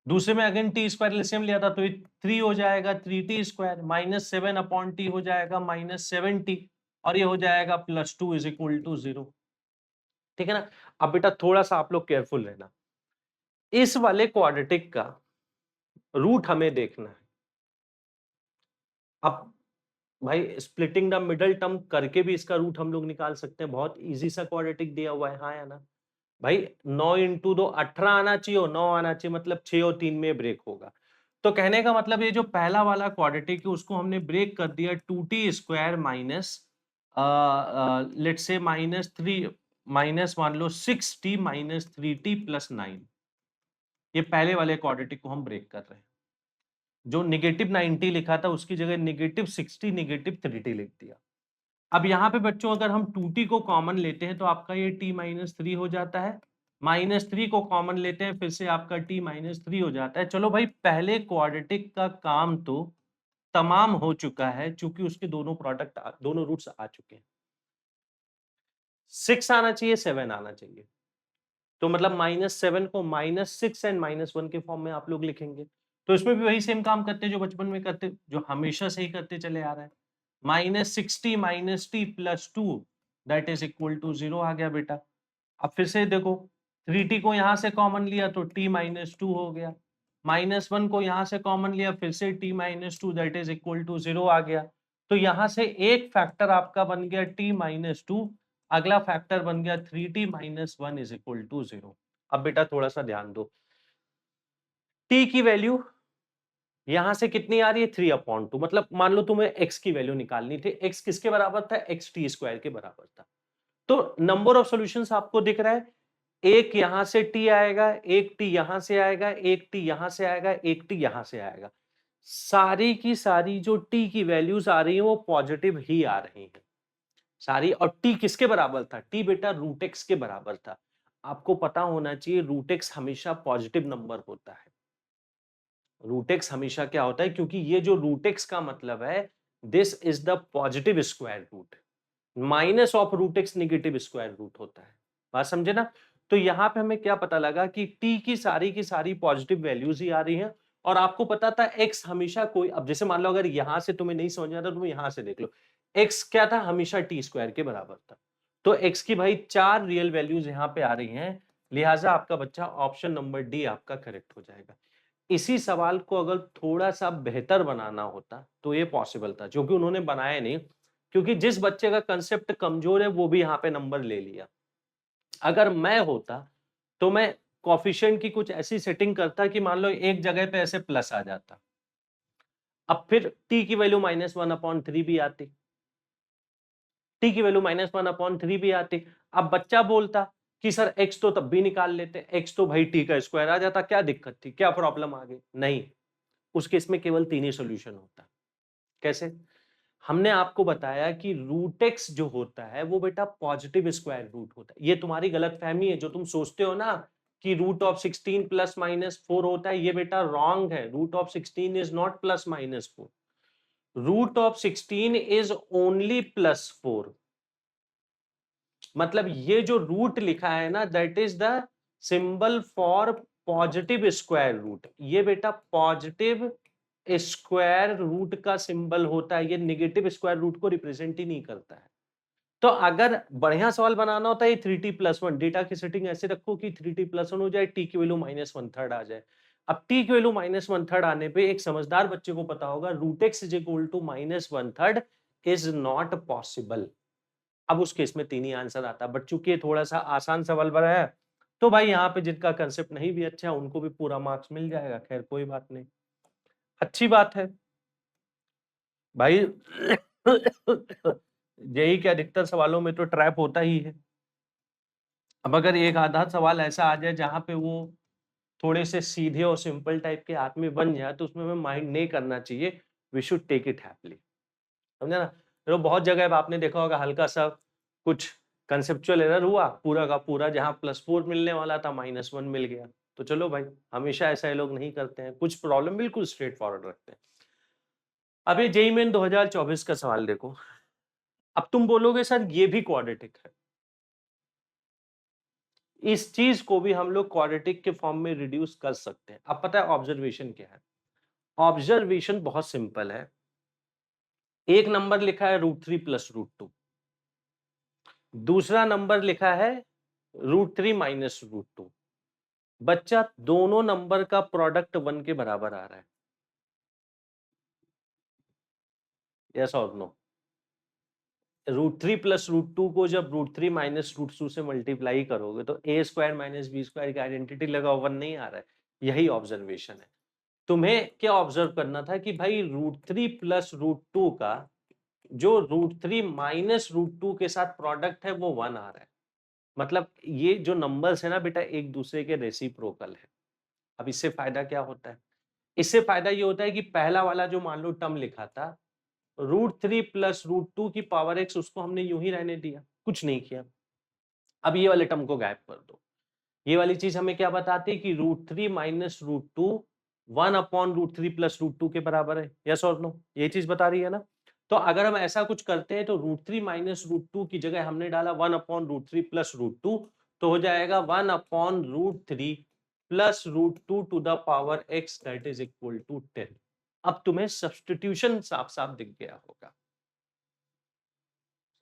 दूसरे में अगेन टी स्क्वायर एलसीएम लिया था तो ये 3 हो जाएगा, 3t square minus 7 upon T हो जाएगा माइनस 7t, और ये हो जाएगा प्लस 2 इज इक्वल टू 0। ठीक है ना। अब बेटा थोड़ा सा आप लोग केयरफुल रहना, इस वाले क्वाड्रेटिक का रूट हमें देखना है। अब भाई स्प्लिटिंग द मिडल टर्म करके भी इसका रूट हम लोग निकाल सकते हैं, बहुत इजी सा क्वाड्रेटिक दिया हुआ है, हाँ या ना भाई। 9 इंटू 2 18 आना चाहिए और 9 आना चाहिए, मतलब 6 और 3 में ब्रेक होगा। तो कहने का मतलब ये जो पहला वाला क्वाड्रेटिक है उसको हमने ब्रेक कर दिया 2t square minus let's say minus 3 minus मान लो 6t माइनस 3t प्लस 9, ये पहले वाले क्वाड्रेटिक को हम ब्रेक कर रहे हैं। जो नेगेटिव 90 लिखा था उसकी जगह नेगेटिव 60 नेगेटिव 3t लिख दिया। अब यहाँ पे बच्चों अगर हम 2t को कॉमन लेते हैं तो आपका ये t माइनस 3 हो जाता है, माइनस 3 को कॉमन लेते हैं फिर से आपका t माइनस 3 हो जाता है। चलो भाई पहले क्वाड्रेटिक का काम तो तमाम हो चुका है, चूंकि उसके दोनों प्रोडक्ट दोनों रूट्स आ चुके हैं। 6 आना चाहिए, 7 आना चाहिए, तो मतलब -7 को -6 एंड -1 के फॉर्म में आप लोग लिखेंगे। तो इसमें भी वही सेम काम करते हैं जो बचपन में करते, जो हमेशा से ही करते चले आ रहे हैं। -60 minus t plus 2 that is equal to 0 आ गया बेटा। अब फिर से देखो, 3t को यहां से कॉमन लिया तो t माइनस 2 हो गया, -1 को यहां से कॉमन लिया फिर से t minus 2 that is equal to 0 आ गया। तो यहां से एक फैक्टर आपका बन गया t माइनस 2, अगला फैक्टर बन गया 3t minus 1 is equal to 0। अब बेटा थोड़ा सा ध्यान दो, t की वैल्यू यहां से कितनी आ रही है 3/2, मतलब मान लो तुम्हें x की वैल्यू निकालनी थी, x किसके बराबर था, x t स्क्वायर के बराबर था। तो नंबर ऑफ सॉल्यूशंस आपको दिख रहा है, एक यहां से t आएगा, एक t यहां से आएगा, एक t यहां से आएगा, एक t यहां से आएगा। सारी की सारी जो t की वैल्यूज आ रही है वो पॉजिटिव ही आ रही है सारी। और t किसके बराबर था, t बेटा रूट x के बराबर था। आपको पता होना चाहिए रूट x हमेशा पॉजिटिव नंबर होता है। रूट एक्स हमेशा क्या होता है, क्योंकि ये जो रूट एक्स का मतलब है this is the positive square root, minus of root x negative square root होता है। बात समझे ना। तो यहां पे हमें क्या पता लगा कि t की सारी पॉजिटिव वैल्यूज ही आ रही हैं, और आपको पता था x हमेशा कोई, अब जैसे मान लो अगर यहां से तुम्हें नहीं समझ आता, तुम यहां से देख लो, x क्या था, हमेशा t स्क्वायर के बराबर था। तो x की भाई 4 रियल वैल्यूज यहां पे आ रही हैं, लिहाजा आपका बच्चा ऑप्शन नंबर डी आपका करेक्ट हो जाएगा। इसी सवाल को अगर थोड़ा सा बेहतर बनाना होता तो ये पॉसिबल था, जो कि उन्होंने बनाया नहीं, क्योंकि जिस बच्चे का कंसेप्ट कमजोर है वो भी यहाँ पे नंबर ले लिया। अगर मैं होता तो मैं कोफिशिएंट की कुछ ऐसी सेटिंग करता कि मान लो एक जगह पे ऐसे प्लस आ जाता, अब फिर t की वैल्यू -1/3 भी आती, t की वैल्यू -1/3 भी आती। अब बच्चा बोलता कि सर x तो तब भी निकाल लेते, x तो भाई t का स्क्वायर आ जाता, क्या दिक्कत थी, क्या प्रॉब्लम आ गई? नहीं, उस केस में केवल 3 ही सॉल्यूशन होता। कैसे? हमने आपको बताया कि रूट एक्स जो होता है वो बेटा पॉजिटिव स्क्वायर रूट होता है। ये तुम्हारी गलतफहमी है, जो तुम सोचते हो ना कि रूट ऑफ 16 प्लस माइनस 4 होता है, ये बेटा रॉन्ग है। Root of 16 is not plus minus 4, root of 16 is only plus 4। मतलब ये जो रूट लिखा है ना, that is the symbol for positive square root. ये बेटा पॉजिटिव स्क्वायर रूट का सिंबल होता है, ये नेगेटिव स्क्वायर रूट को रिप्रेजेंट ही नहीं करता है। तो अगर बढ़िया सवाल बनाना होता है, 3t+1 डेटा की सेटिंग ऐसे रखो कि 3t+1 हो जाए, t की वैल्यू -1/3 आ जाए। अब t की वैल्यू -1/3 आने पे एक समझदार बच्चे को पता होगा root x is equal to -1/3 is not possible. अब उस केस में 3 ही आंसर आता, बट चूंकि ये थोड़ा सा आसान सवाल बना है, तो भाई यहाँ पे जिनका कंसेप्ट नहीं भी अच्छा है उनको भी पूरा मार्क्स मिल जाएगा। खैर कोई बात नहीं, अच्छी बात है भाई। यही क्या, अधिकतर सवालों में तो ट्रैप होता ही है। अब अगर एक आधा सवाल ऐसा आ जाए जहां पे वो थोड़े से सीधे और सिंपल टाइप के आदमी बन जाए, तो उसमें हमें माइंड नहीं करना चाहिए। We should take it happily, समझा ना। तो बहुत जगह अब आपने देखा होगा हल्का सा कुछ कंसेप्चुअल एरर हुआ, पूरा का पूरा जहां +4 मिलने वाला था -1 मिल गया। तो चलो भाई, हमेशा ऐसा ये लोग नहीं करते हैं, कुछ प्रॉब्लम बिल्कुल स्ट्रेट फॉरवर्ड रखते हैं। अब ये जेईई मेन 2024 का सवाल देखो। अब तुम बोलोगे सर ये भी क्वाड्रेटिक है, इस चीज को भी हम लोग क्वाड्रेटिक के फॉर्म में रिड्यूस कर सकते हैं। अब पता है ऑब्जर्वेशन क्या है? ऑब्जर्वेशन बहुत सिंपल है। एक नंबर लिखा है √3 + √2, दूसरा नंबर लिखा है √3 - √2। बच्चा, दोनों नंबर का प्रोडक्ट 1 के बराबर आ रहा है, यस और नो? √3 + √2 को जब √3 - √2 से मल्टीप्लाई करोगे तो a² - b² की आइडेंटिटी लगा 1 नहीं आ रहा है। यही ऑब्जर्वेशन है। तुम्हें क्या ऑब्जर्व करना था कि भाई √3 + √2 का जो √3 - √2 के साथ प्रोडक्ट है वो 1 आ रहा है। मतलब ये जो नंबर्स है ना बेटा, एक दूसरे के रेसिप्रोकल है। अब इससे फायदा क्या होता है? इससे फायदा ये होता है कि पहला वाला जो मान लो टर्म लिखा था √3 + √2 की पावर x, उसको हमने यूं ही रहने दिया, कुछ नहीं किया। अब ये वाले टर्म को गायब कर दो। ये वाली चीज हमें क्या बताती है कि √3 - √2 1/√3 + √2 के बराबर है, यस और नो? ये चीज बता रही है ना। तो अगर हम ऐसा कुछ करते हैं तो √3 - √2 की जगह हमने डाला 1/√3 + √2, तो हो जाएगा 1/√3 + √2 to the power x that is equal to 10। अब तुम्हें सब्स्टिट्यूशन साफ साफ दिख गया होगा,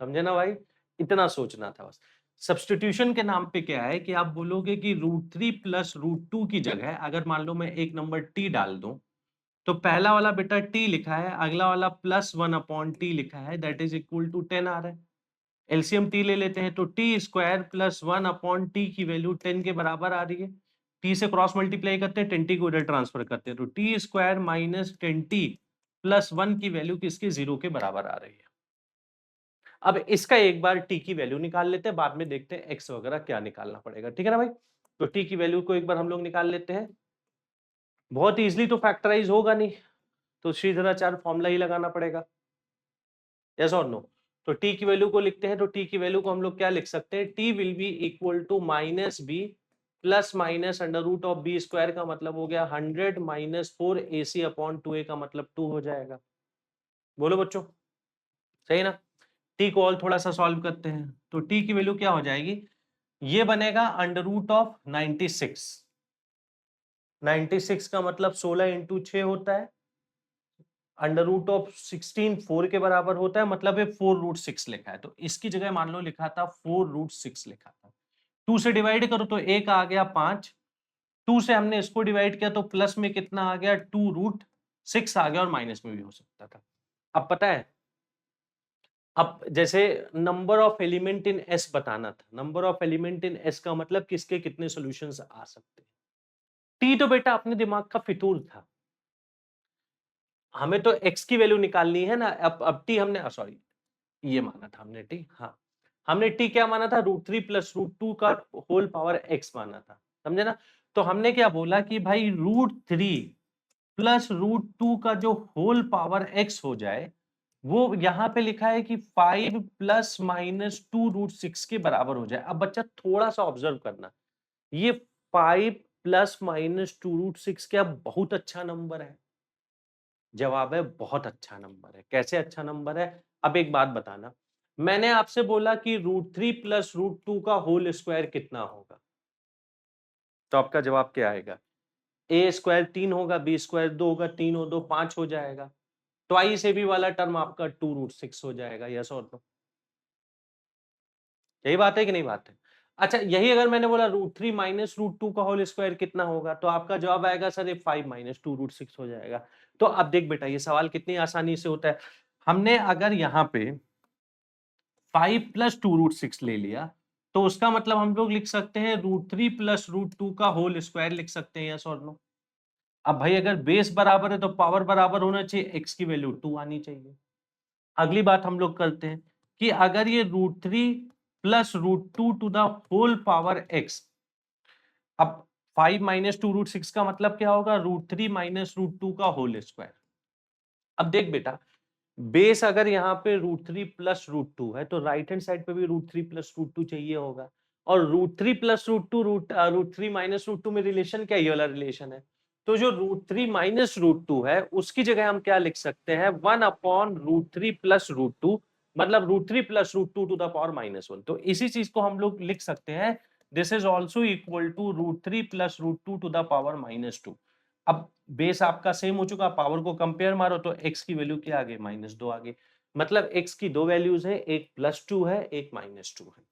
समझे ना भाई? इतना सोचना था बस। सब्स्टिट्यूशन के नाम पे क्या है कि आप बोलोगे कि √3 + √2 की जगह अगर मान लो मैं एक नंबर t डाल दूं, तो पहला वाला बेटा t लिखा है, अगला वाला +1/t लिखा है, दैट इज इक्वल टू 10 आ रहा है। एलसीएम t ले लेते हैं तो t² + 1/t की वैल्यू 10 के बराबर आ रही है। t से क्रॉस मल्टीप्लाई करते हैं, 10t को इधर ट्रांसफर करते हैं, तो t² - 10t + 1 की वैल्यू किसके 0 के बराबर आ रही है। अब इसका एक बार t की वैल्यू निकाल लेते हैं, बाद में देखते हैं x वगैरह क्या निकालना पड़ेगा, ठीक है ना भाई। तो t की वैल्यू को एक बार हम लोग निकाल लेते हैं। बहुत इजीली तो फैक्टराइज होगा नहीं, तो श्रीधराचार्य फॉर्मूला ही लगाना पड़ेगा, यस और नो? तो t की वैल्यू को लिखते हैं, तो t की वैल्यू को हम लोग क्या लिख सकते हैं, t will be equal to -b + √(b²) का मतलब हो गया 100 - 4ac/2a का मतलब 2 हो जाएगा। बोलो बच्चों, सही ना? t को और थोड़ा सा सॉल्व करते हैं, तो t की वैल्यू क्या हो जाएगी, ये बनेगा √96। 96 का मतलब 16 × 6 होता है, √16 4 के बराबर होता है, मतलब ये 4√6 लिखा है। तो इसकी जगह मान लो लिखा था 4√6 लिखा था। 2 से डिवाइड करो तो एक आ गया 5, 2 से हमने इसको डिवाइड किया तो प्लस में कितना आ गया 2√6 आ गया, और माइनस में भी हो सकता था। अब पता है, अब जैसे number of element in S बताना था, number of element in S का मतलब किसके कितने सॉल्यूशंस आ सकते हैं। टी तो बेटा अपने दिमाग का फितूर था, हमें तो x की वैल्यू निकालनी है ना। अब t हमने सॉरी ये माना था हमने t, हाँ हमने t क्या माना था, √3 प्लस √2 का होल पावर x माना था, समझे ना। तो हमने क्या बोला कि भाई √3 प्लस √2 का जो होल पावर x हो जाए, वो यहाँ पे लिखा है कि 5 प्लस माइनस 2√6 के बराबर हो जाए। अब बच्चा थोड़ा सा ऑब्जर्व करना, ये 5 प्लस माइनस 2√6 क्या बहुत अच्छा नंबर है? जवाब है बहुत अच्छा नंबर है। कैसे अच्छा नंबर है? अब एक बात बताना, मैंने आपसे बोला कि √3 प्लस √2 का होल स्क्वायर कितना होगा, तो आपका जवाब क्या आएगा? ए स्क्वायर 3 होगा, बी स्क्वायर 2 होगा, 3 और 2 5 हो जाएगा। ट्वाइस एबी वाला टर्म आपका 2√6 हो जाएगा। यस और नो? यही बात है कि नहीं बात है? अच्छा, यही अगर मैंने बोला √3 माइनस √2 का होल स्क्वायर कितना होगा, तो आपका जवाब आएगा सर ये 5 माइनस 2√6 हो जाएगा। तो अब देख बेटा, ये सवाल कितनी आसानी से होता है। हमने अगर यहाँ पे 5 प्लस 2√6 ले लिया, तो उसका मतलब हम लोग लिख सकते हैं √3 प्लस √2 का होल स्क्वायर लिख सकते हैं। यस और नो? अब भाई अगर बेस बराबर है तो पावर बराबर होना चाहिए, x की वैल्यू 2 आनी चाहिए। अगली बात हम लोग करते हैं कि अगर ये √3 plus √2 to the whole power x, अब 5 माइनस 2√6 का मतलब क्या होगा, √3 माइनस √2 का होल स्क्वायर। अब देख बेटा, बेस अगर यहाँ पे √3 प्लस √2 है, तो राइट हैंड साइड पे भी √3 प्लस √2 चाहिए होगा। और √3 प्लस √2 √3 माइनस √2 में रिलेशन क्या, ये वाला रिलेशन है। तो जो √3 माइनस √2 है, उसकी जगह हम क्या लिख सकते हैं, 1 अपॉन √3 प्लस √2, मतलब √3 प्लस √2 टू द पावर -1। तो इसी चीज को हम लोग लिख सकते हैं, this is also equal to √3 plus √2 to the power -2। अब बेस आपका सेम हो चुका, पावर को कंपेयर मारो तो x की वैल्यू क्या आ गई, -2 आ गई। मतलब x की दो वैल्यूज है, एक +2 है, एक -2 है।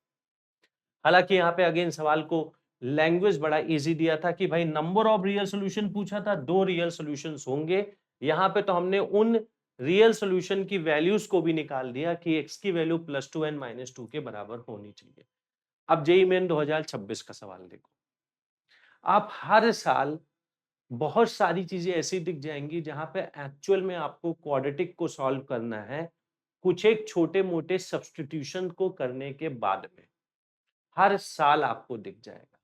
हालांकि यहाँ पे अगेन सवाल को लैंग्वेज बड़ा इजी दिया था कि भाई नंबर ऑफ रियल सॉल्यूशन पूछा था, 2 रियल सॉल्यूशंस होंगे। यहाँ पे तो हमने उन रियल सॉल्यूशन की वैल्यूज को भी निकाल दिया कि x की वैल्यू +2 एंड -2 के बराबर होनी चाहिए। अब जेईई मेन 2026 का सवाल देखो, आप हर साल बहुत सारी चीजें ऐसी दिख जाएंगी जहां पे एक्चुअल में आपको क्वाड्रेटिक को सॉल्व करना है, कुछ एक छोटे मोटे सब्स्टिट्यूशन को करने के बाद में। हर साल आपको दिख जाएगा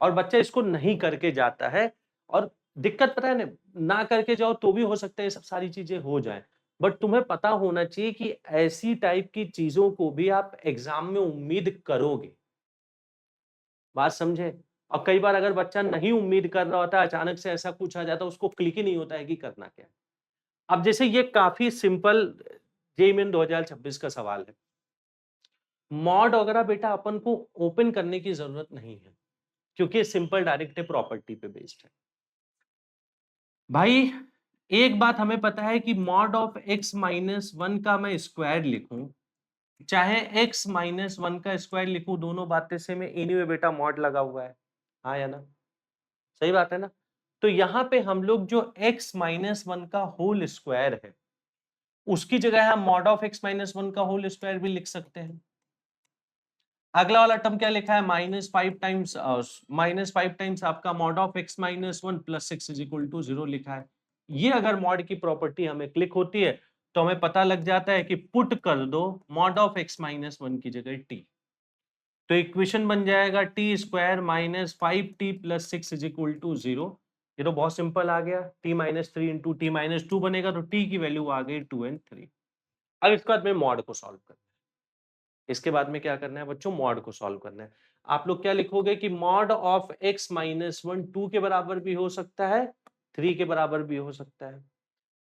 और बच्चा इसको नहीं करके जाता है। और दिक्कत पता है ना करके जाओ तो भी हो सकता है ये सब सारी चीजें हो जाएं, बट तुम्हें पता होना चाहिए कि ऐसी टाइप की चीजों को भी आप एग्जाम में उम्मीद करोगे। बात समझे? और कई बार अगर बच्चा नहीं उम्मीद कर रहा होता, अचानक से ऐसा कुछ आ जाता है, उसको क्लिक ही नहीं होता है कि करना क्या है। अब जैसे ये काफी सिंपल जेईई मेन 2026 का सवाल है। मॉड वगैरह बेटा अपन को ओपन करने की जरूरत नहीं है, क्योंकि सिंपल डायरेक्ट प्रॉपर्टी पे बेस्ड है। भाई एक बात हमें पता है कि मॉड ऑफ x-1 का मैं स्क्वायर लिखूं, चाहे x-1 का स्क्वायर लिखूं, दोनों बातें से में एनीवे बेटा मॉड लगा हुआ है। हाँ या ना? सही बात है ना? तो यहां पे हम लोग जो x-1 का होल स्क्वायर है, उसकी जगह हम मॉड ऑफ x-1 का होल स्क्वायर भी लिख सकते हैं। अगला वाला टर्म क्या लिखा है, -5 टाइम्स आपका mod of x-1 plus 6 is equal to 0 लिखा है। ये अगर मॉड की प्रॉपर्टी हमें क्लिक होती है तो हमें पता लग जाता है कि पुट कर दो मॉड ऑफ x-1 की जगह t, तो इक्वेशन बन जाएगा t square minus 5t plus 6 is equal to 0। ये तो बहुत सिंपल आ गया, t minus 3 into t minus 2 बनेगा, तो t की वैल्यू आ गई 2 एंड 3। अब इसके बाद में मॉड को सॉल्व करना है। इसके बाद में क्या करना है बच्चों, मॉड को सॉल्व करना है। आप लोग क्या लिखोगे कि मॉड ऑफ x-1 2 के बराबर भी हो सकता है, 3 के बराबर भी हो सकता है।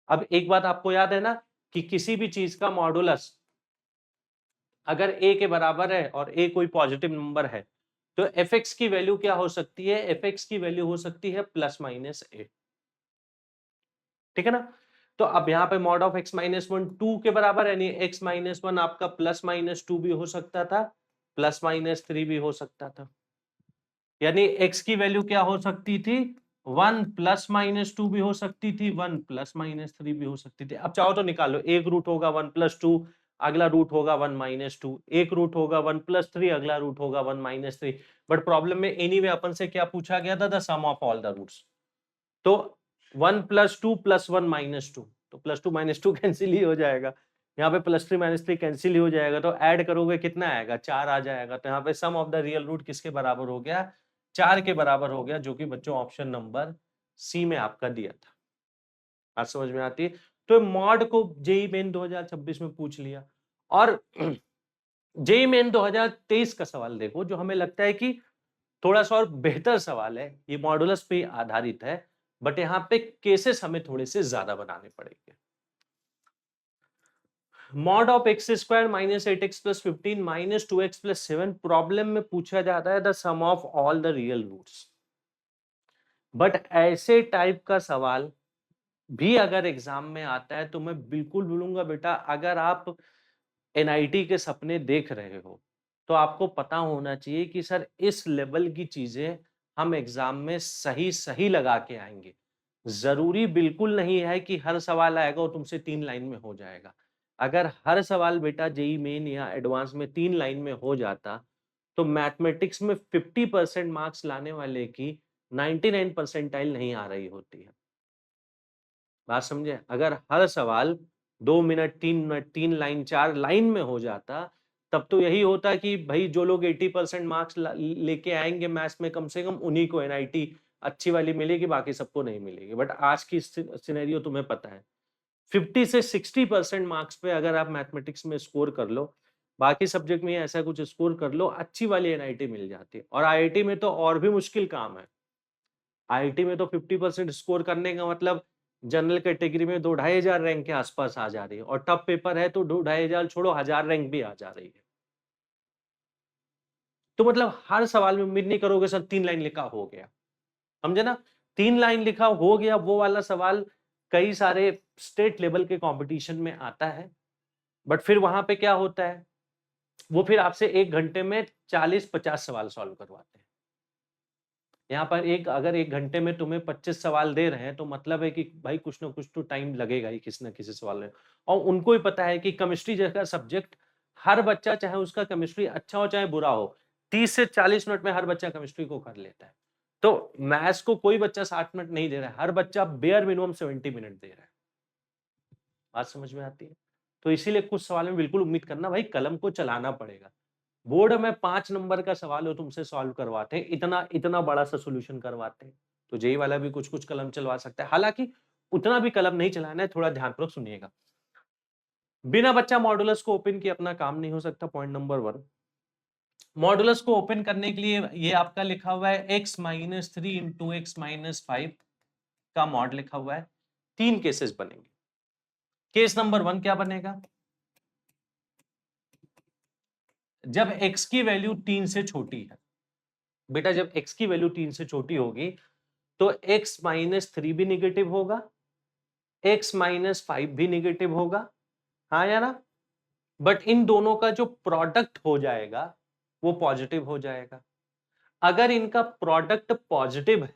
अब एक बात आपको याद है ना कि किसी भी चीज का मॉडुलस अगर a के बराबर है और a कोई पॉजिटिव नंबर है, तो fx की वैल्यू क्या हो सकती है, fx की वैल्यू हो सकती है +-a। ठीक है ना? तो अब यहाँ पे मॉड ऑफ x-1 2 के बराबर है, यानी x-1 आपका +-2 भी हो सकता था, +-3 भी हो सकता था। यानी x की वैल्यू क्या हो सकती थी, 1 +-2 भी हो सकती थी, 1 +-3 भी हो सकती थी। अब चाहो तो निकालो, एक रूट होगा 1 +2, अगला रूट होगा 1 -2, एक रूट होगा 1 +3, अगला रूट होगा 1 -3। बट प्रॉब्लम में एनीवे अपन से क्या पूछा गया था, the sum of all the roots. तो 1 + 2 + 1 - 2, तो +2 - 2 कैंसिल ही हो जाएगा। यहाँ पे +3 - 3 कैंसिल ही हो जाएगा, तो ऐड करोगे कितना आएगा? 4 आ जाएगा। तो यहाँ पे सम ऑफ द रियल रूट किसके बराबर हो गया? 4 के बराबर हो गया, जो कि बच्चों ऑप्शन नंबर सी में आपका दिया था। बात समझ में आती है? तो मॉड को जेईई मेन 2026 में पूछ लिया। और जेईई मेन 2023 का सवाल देखो, जो हमें लगता है कि थोड़ा-सा और बेहतर सवाल है, ये मॉडुलस पे आधारित है, बट यहाँ पे केसेस हमें थोड़े से ज़्यादा बनाने पड़ेंगे। Mod of x square minus 8x plus 15 minus 2x plus 7 problem में पूछा जाता है the sum of all the real roots. But ऐसे टाइप का सवाल भी अगर एग्जाम में आता है तो मैं बिल्कुल बोलूंगा बेटा, अगर आप एनआईटी के सपने देख रहे हो तो आपको पता होना चाहिए कि सर इस लेवल की चीजें हम एग्जाम में सही सही लगा के आएंगे। जरूरी बिल्कुल नहीं है कि हर सवाल आएगा और तुमसे 3 लाइन में हो जाएगा। अगर हर सवाल बेटा जेईई मेन या एडवांस में 3 लाइन में हो जाता तो मैथमेटिक्स में 50% मार्क्स लाने वाले की 99 परसेंटाइल नहीं आ रही होती है। बात समझे? अगर हर सवाल 2 मिनट, 3 मिनट, 3 लाइन, 4 लाइन में हो जाता, तब तो यही होता कि भाई जो लोग 80% मार्क्स लेके आएंगे मैथ्स में, कम से कम उन्हीं को एनआईटी अच्छी वाली मिलेगी, बाकी सबको नहीं मिलेगी। बट आज की सिनेरियो तुम्हें पता है, 50 से 60% मार्क्स पे अगर आप मैथमेटिक्स में स्कोर कर लो, बाकी सब्जेक्ट में ऐसा कुछ स्कोर कर लो, अच्छी वाली एनआईटी मिल जाती है। और आईआईटी में तो और भी मुश्किल काम है। आईआईटी में तो 50% स्कोर करने का मतलब जनरल कैटेगरी में 2-2,500 रैंक के आसपास आ जा रही है, और टफ पेपर है तो 2-2,500 छोड़ो, 1000 रैंक भी आ जा रही है। तो मतलब हर सवाल में उम्मीद नहीं करोगे सर 3 लाइन लिखा हो गया, समझे ना? 3 लाइन लिखा हो गया वो वाला सवाल कई सारे स्टेट लेवल के कंपटीशन में आता है, बट फिर वहां पे क्या होता है, वो फिर आपसे 1 घंटे में 40-50 सवाल सॉल्व करवाते हैं। यहाँ पर अगर 1 घंटे में तुम्हें 25 सवाल दे रहे हैं तो मतलब है कि भाई कुछ ना कुछ तो टाइम लगेगा ही किसी ना किसी सवाल में। और उनको ही पता है कि केमिस्ट्री जैसा सब्जेक्ट, हर बच्चा चाहे उसका केमिस्ट्री अच्छा हो चाहे बुरा हो, 30 से 40 मिनट में हर बच्चा केमिस्ट्री को कर लेता है। तो मैथ्स को कोई बच्चा 60 मिनट नहीं दे रहा है, हर बच्चा बेयर मिनिमम 70 मिनट दे रहा है। बात समझ में आती है? तो इसीलिए कुछ सवाल में बिल्कुल उम्मीद करना भाई कलम को चलाना पड़ेगा। बोर्ड में 5 नंबर का सवाल हो तुमसे सॉल्व करवाते हैं, इतना इतना बड़ा सा सॉल्यूशन करवाते हैं, तो जेईई वाला भी कुछ कुछ कलम चलवा सकता है। हालांकि उतना भी कलम नहीं चलाना है, थोड़ा ध्यानपूर्वक सुनिएगा। बिना बच्चा मॉडुलस को ओपन किए अपना काम नहीं हो सकता, पॉइंट नंबर 1। मॉडुलस को ओपन करने के लिए ये आपका लिखा हुआ है x - 3 इंटू एक्स - 5 का मॉड लिखा हुआ है। 3 केसेस बनेंगे। केस नंबर 1 क्या बनेगा? जब x की वैल्यू 3 से छोटी है। बेटा जब x की वैल्यू 3 से छोटी होगी तो x - 3 भी निगेटिव होगा, x - 5 भी निगेटिव होगा, हाँ या ना? बट इन दोनों का जो प्रोडक्ट हो जाएगा वो पॉजिटिव हो जाएगा। अगर इनका प्रोडक्ट पॉजिटिव है,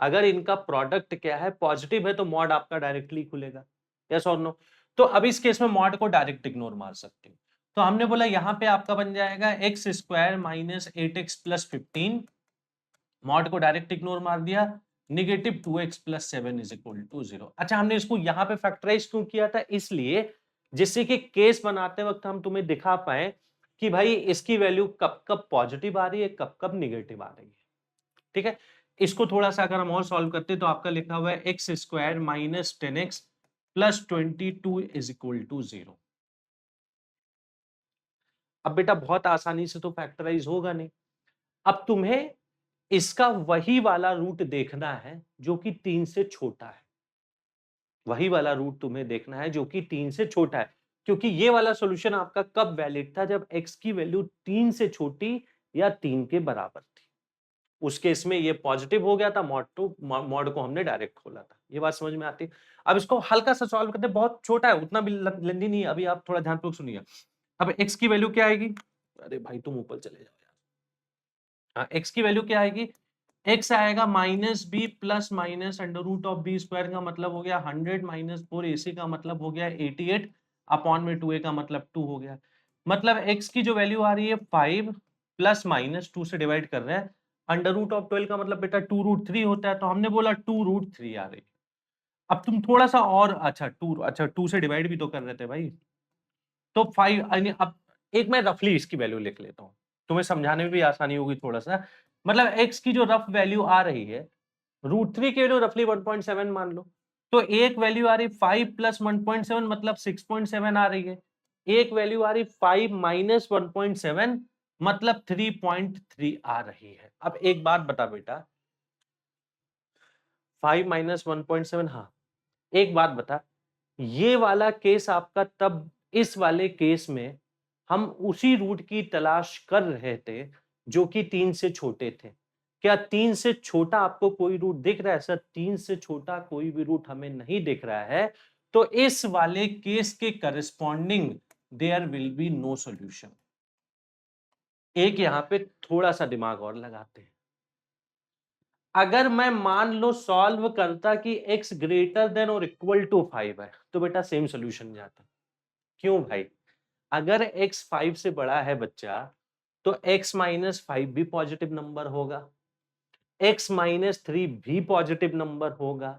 अगर इनका प्रोडक्ट क्या है, पॉजिटिव है, तो मॉड आपका डायरेक्टली खुलेगा। यस और नो? तो अब इस केस में मॉड को डायरेक्ट इग्नोर मार सकते हो। तो हमने बोला यहां पे आपका बन जाएगा x square minus 8x plus 15, mod को डायरेक्ट इग्नोर मार दिया, negative 2x plus 7 is equal to 0। अच्छा, हमने इसको यहां पे फैक्टराइज क्यों किया था? इसलिए जिससे कि केस बनाते वक्त हम तुम्हें दिखा पाए कि भाई इसकी वैल्यू कब कब पॉजिटिव आ रही है, कब कब निगेटिव आ रही है। ठीक है, इसको थोड़ा सा अगर हम और सॉल्व करते तो आपका लिखा हुआ है x square minus 10x plus 22 is equal to 0। अब बेटा बहुत आसानी से तो फैक्टराइज होगा नहीं। अब तुम्हें इसका वही वाला रूट देखना है जो कि 3 से छोटा है। वही वाला रूट तुम्हें देखना है जो कि 3 से छोटा है, क्योंकि ये वाला सॉल्यूशन आपका कब वैलिड था? जब x की वैल्यू 3 से छोटी या 3 के बराबर थी। उस केस में ये पॉजिटिव हो गया था, मॉड को हमने डायरेक्ट खोला था। ये बात समझ में आती है? अब इसको हल्का सा सॉल्व करते हैं, बहुत छोटा है, उतना भी लेंदी नहीं है। अभी आप थोड़ा ध्यानपूर्वक सुनिए। अब x की वैल्यू क्या आएगी? अरे भाई तुम ऊपर चले जाओ यार। हाँ, x की वैल्यू क्या आएगी? x आएगा minus b plus minus under root of b square का मतलब हो गया 100 माइनस 4ac का मतलब हो गया 88 अपॉन में 2a का मतलब 2 हो गया। मतलब x की जो वैल्यू आ रही है 5 प्लस माइनस 2 से डिवाइड कर रहे हैं, अंडर रूट ऑफ 12 का मतलब बेटा 2√3 होता है, तो हमने बोला 2√3 आ रही है। अब तुम थोड़ा सा और अच्छा 2 से डिवाइड भी तो कर रहे थे भाई, तो 5 यानी अब एक मैं रफली इसकी वैल्यू लिख लेता हूँ, तुम्हें समझाने में भी आसानी होगी थोड़ा सा। मतलब x की जो रफ वैल्यू आ रही है, √3 की वैल्यू रफली 1.7 मान लो, तो एक वैल्यू आ रही 5 प्लस 1.7 मतलब 6.7 आ रही है। एक वैल्यू आ रही 5 माइनस 1.7 मतलब 3.3 आ रही है। अब एक बात बता बेटा, 5 माइनस 1.7, हाँ एक बात बता, ये वाला केस आपका तब, इस वाले केस में हम उसी रूट की तलाश कर रहे थे जो कि 3 से छोटे थे। क्या 3 से छोटा आपको कोई रूट दिख रहा है? सर 3 से छोटा कोई भी रूट हमें नहीं दिख रहा है, तो इस वाले केस के corresponding there will be no solution. एक यहां पे थोड़ा सा दिमाग और लगाते हैं। अगर मैं मान लो सॉल्व करता कि x ग्रेटर देन और इक्वल टू 5 है, तो बेटा सेम सॉल्यूशन जाता। क्यों भाई? अगर x 5 से बड़ा है बच्चा, तो x माइनस 5 भी पॉजिटिव नंबर होगा, x माइनस 3 भी पॉजिटिव नंबर होगा।